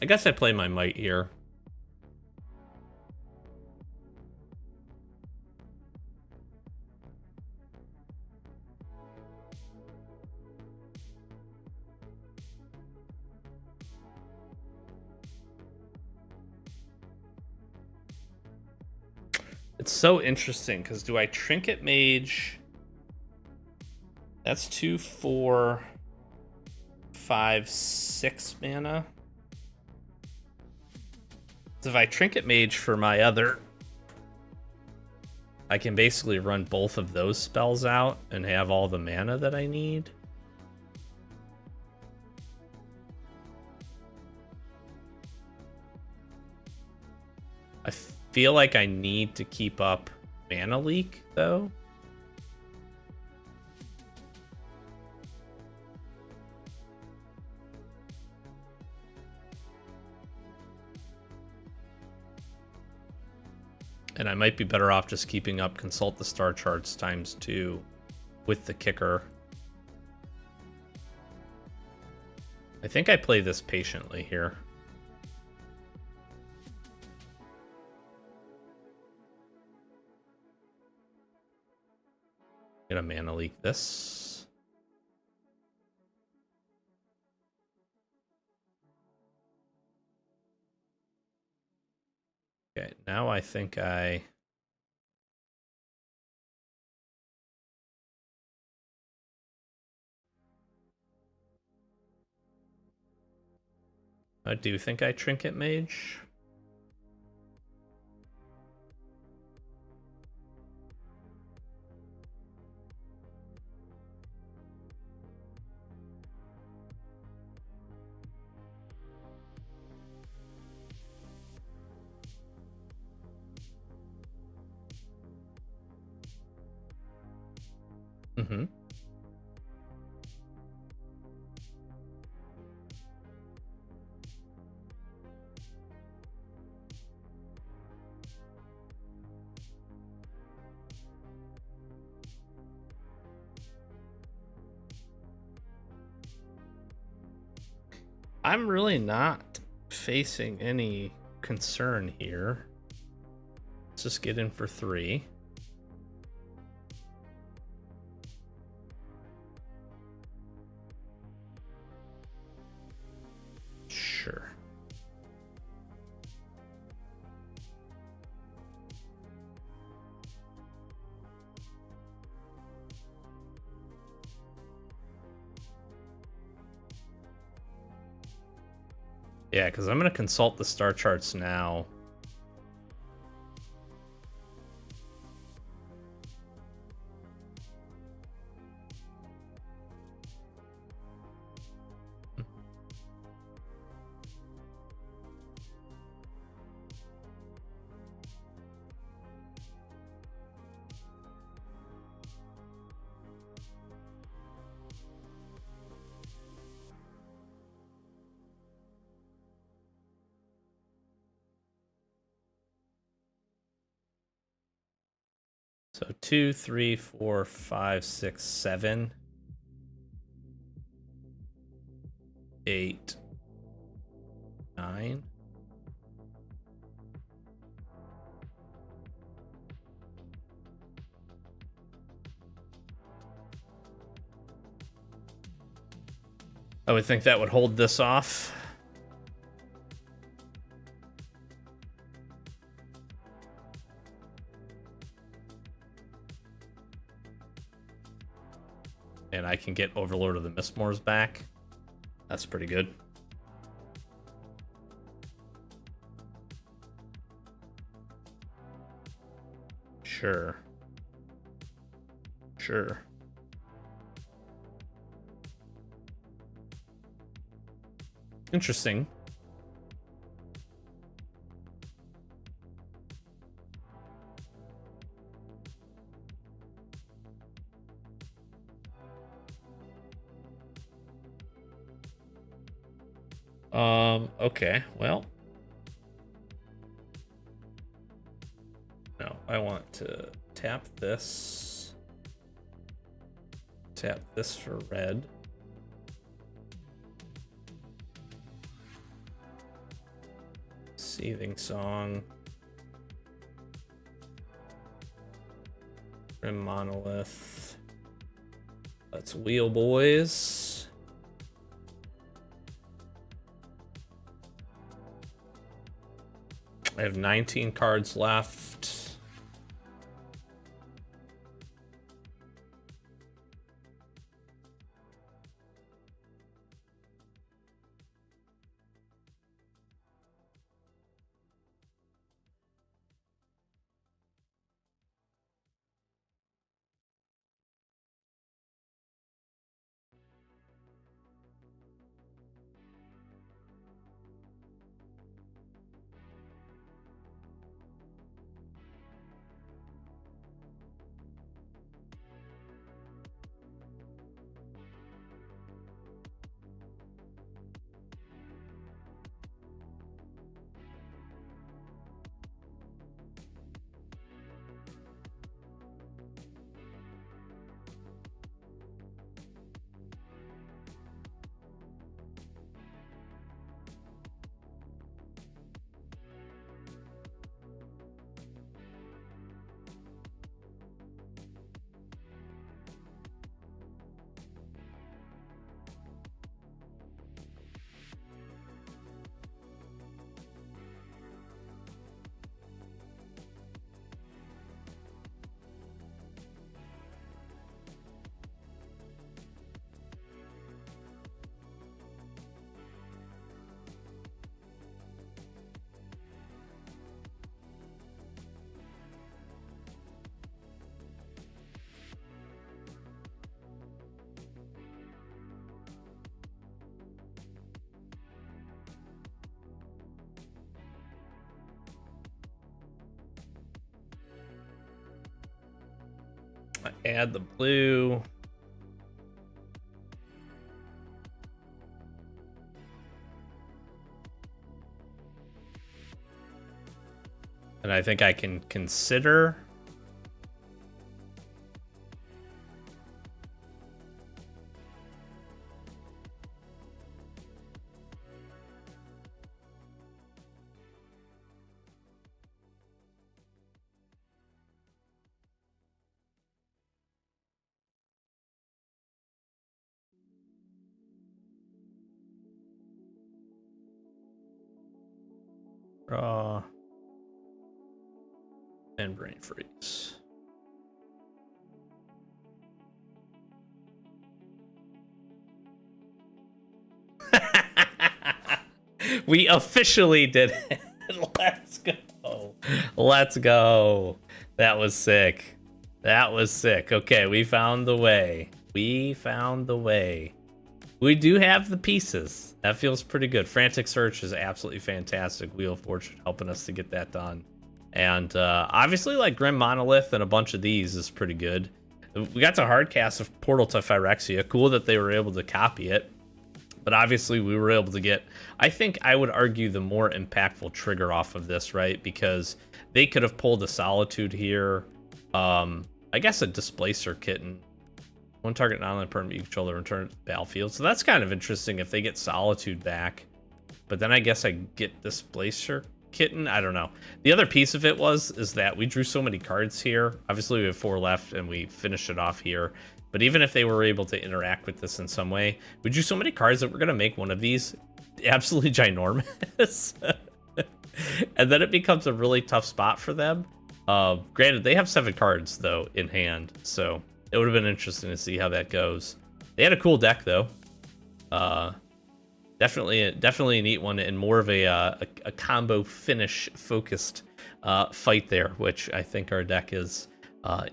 I guess I play my might here. It's so interesting because do I Trinket Mage? That's 2, 4, 5, 6 mana. So if I Trinket Mage for my other, I can basically run both of those spells out and have all the mana that I need. I feel like I need to keep up Mana Leak, though. And I might be better off just keeping up Consult the Star Charts ×2 with the kicker. I think I play this patiently here. Gonna Mana Leak this. Okay, now I think I... I do think I Trinket Mage. Mm-hmm. I'm really not facing any concern here. Let's just get in for 3. Sure. Yeah, because I'm going to consult the star charts now. So 2, 3, 4, 5, 6, 7, 8, 9. I would think that would hold this off. And I can get Overlord of the Mistmores back. That's pretty good. Sure. Sure. Interesting. Okay, well. No, I want to tap this. Tap this for red. Seething Song. Grim Monolith. Let's wheel, boys. I have 19 cards left. Add the blue. And I think I can consider. Draw. And Brain Freeze. We officially did it. Let's go. Let's go. That was sick. That was sick. Okay, we found the way. We found the way. We do have the pieces. That feels pretty good. Frantic Search is absolutely fantastic. Wheel of Fortune helping us to get that done. And obviously, like Grim Monolith and a bunch of these is pretty good. We got to hardcast of Portal to Phyrexia. Cool that they were able to copy it. But obviously, we were able to get, I think I would argue, the more impactful trigger off of this, right? Because they could have pulled a Solitude here. I guess a Displacer Kitten. One target non-land permanent you control to return to the battlefield. So that's kind of interesting if they get Solitude back. But then I guess I get Displacer Kitten. I don't know. The other piece of it is that we drew so many cards here. Obviously, we have 4 left, and we finished it off here. But even if they were able to interact with this in some way, we drew so many cards that we're going to make one of these absolutely ginormous. And then it becomes a really tough spot for them. Granted, they have 7 cards, though, in hand. So it would have been interesting to see how that goes. They had a cool deck, though. Definitely a neat one, and more of a combo finish focused fight there, which I think our deck is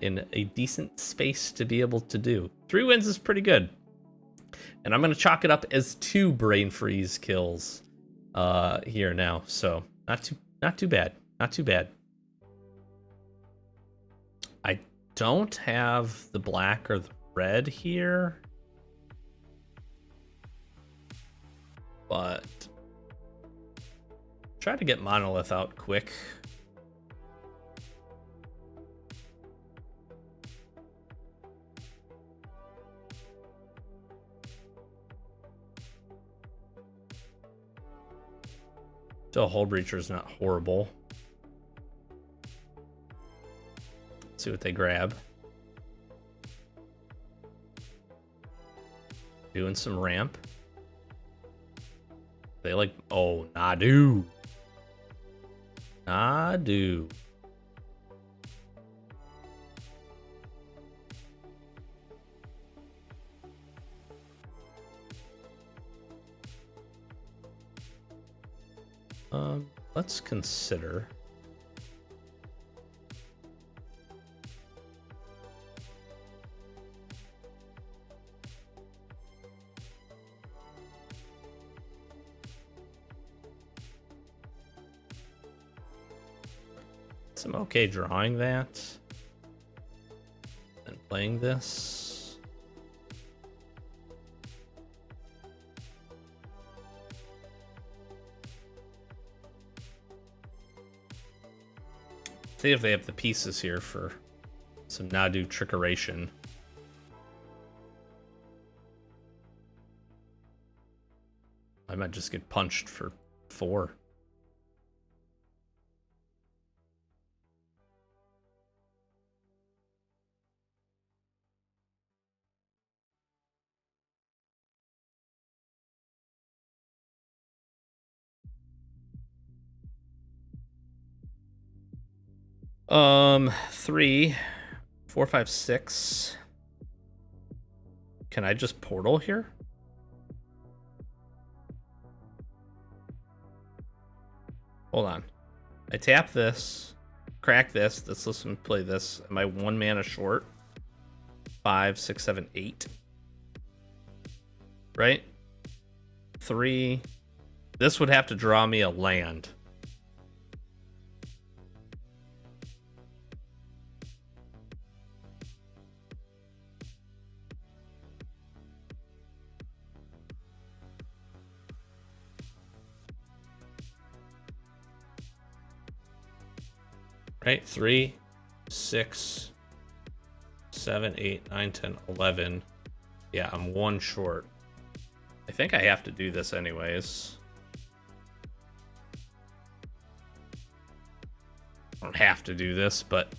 in a decent space to be able to do. 3 wins is pretty good, and I'm gonna chalk it up as 2 Brain Freeze kills here now. So not too bad. Not too bad. I don't have the black or the red here, but try to get Monolith out quick. Still, Hull Breacher is not horrible. Let's see what they grab. Doing some ramp. They like, oh, Nadu. Nadu. Let's consider. I'm okay drawing that and playing this. See if they have the pieces here for some Nadu trickeration. I might just get punched for 4. Three, 4, 5, 6. Can I just portal here? Hold on. I tap this, crack this. Let's listen to play this. Am I 1 mana short? 5, 6, 7, 8. Right? 3. This would have to draw me a land. Right? 3, 6, 7, 8, 9, 10, 11. Yeah, I'm 1 short. I think I have to do this anyways. I don't have to do this, but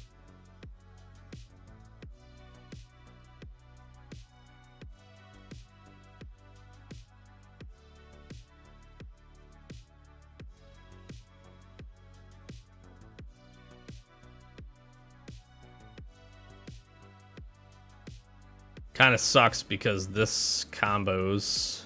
Kind of sucks because this combos.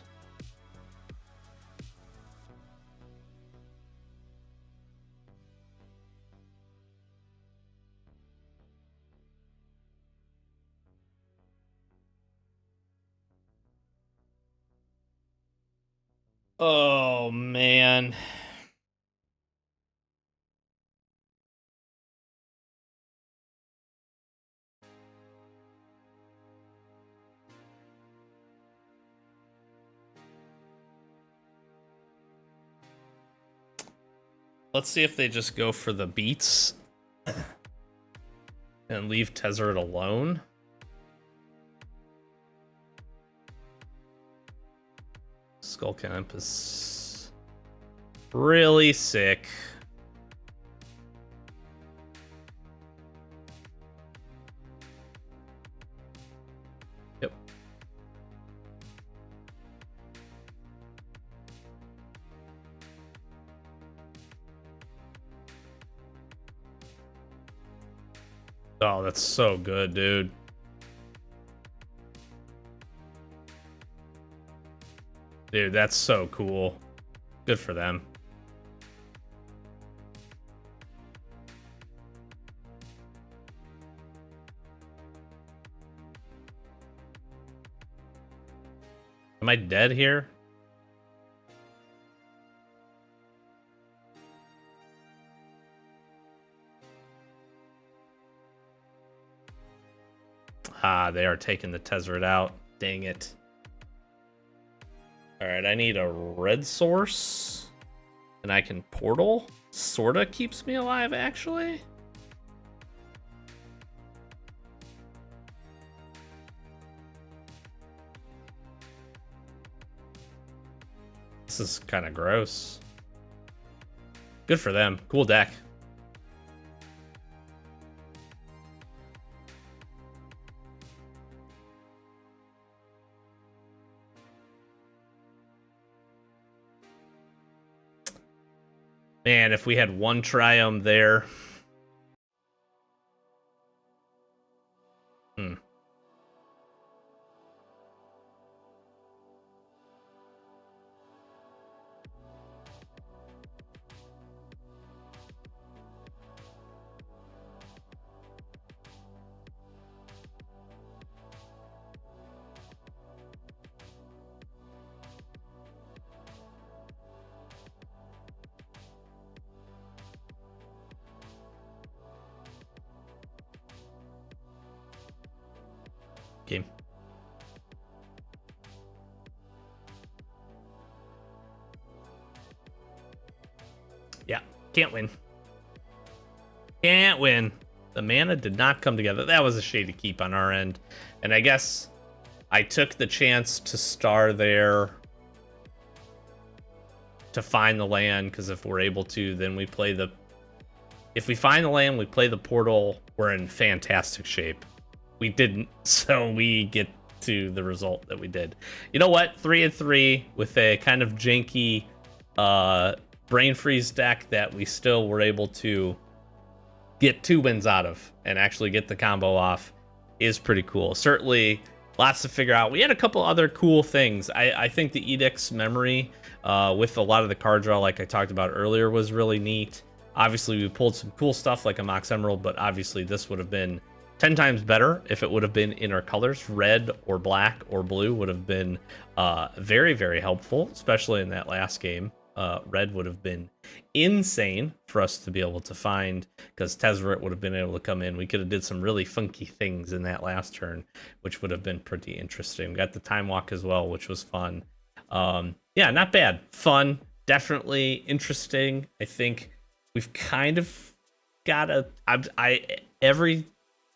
Oh, man. Let's see if they just go for the beats and leave Tezzeret alone. Skullcamp is really sick. Yep. Oh, that's so good, dude. Dude, that's so cool. Good for them. Am I dead here? Ah, they are taking the Tezzeret out. Dang it. Alright, I need a red source. And I can portal. Sorta keeps me alive, actually. This is kind of gross. Good for them. Cool deck. Man, if we had one Triome there. Game. Yeah, can't win. Can't win. The mana did not come together. That was a shade to keep on our end. And I guess I took the chance to star there to find the land, because if we're able to, then we play the... If we find the land, we play the portal, we're in fantastic shape. We didn't, so we get to the result that we did. You know what? 3-3 with a kind of janky brain freeze deck that we still were able to get 2 wins out of and actually get the combo off is pretty cool. Certainly lots to figure out. We had a couple other cool things. I think the Edict's memory with a lot of the card draw, like I talked about earlier, was really neat. Obviously, we pulled some cool stuff like a Mox Emerald, but obviously this would have been 10 times better if it would have been in our colors. Red or black or blue would have been very, very helpful, especially in that last game. Red would have been insane for us to be able to find, because Tezzeret would have been able to come in. We could have did some really funky things in that last turn, which would have been pretty interesting. We got the Time Walk as well, which was fun. Yeah, not bad. Fun. Definitely interesting. I think we've kind of got every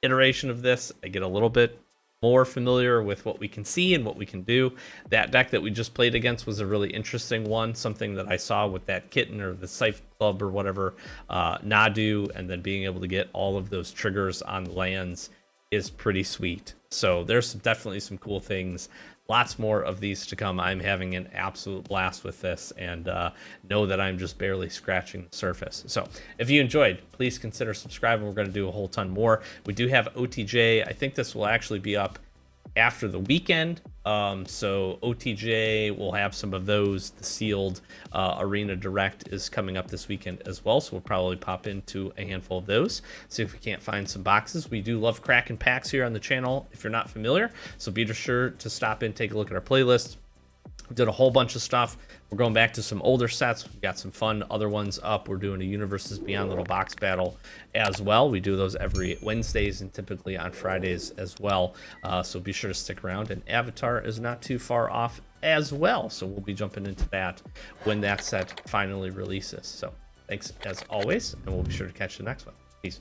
iteration of this, I get a little bit more familiar with what we can see and what we can do. That deck that we just played against was a really interesting one, something that I saw with that kitten or the Scythe Club or whatever, Nadu, and then being able to get all of those triggers on lands is pretty sweet. So there's definitely some cool things. Lots more of these to come. I'm having an absolute blast with this, and know that I'm just barely scratching the surface. So if you enjoyed, please consider subscribing. We're going to do a whole ton more. We do have OTJ. I think this will actually be up after the weekend. So OTJ will have some of those. The sealed Arena Direct is coming up this weekend as well, so we'll probably pop into a handful of those, see if we can't find some boxes. We do love cracking packs here on the channel if you're not familiar, so be sure to stop in, take a look at our playlist. We did a whole bunch of stuff. We're going back to some older sets. We've got some fun other ones up. We're doing a Universes Beyond little box battle as well. We do those every Wednesdays and typically on Fridays as well. So be sure to stick around. And Avatar is not too far off as well. So we'll be jumping into that when that set finally releases. So thanks as always, and we'll be sure to catch you the next one. Peace.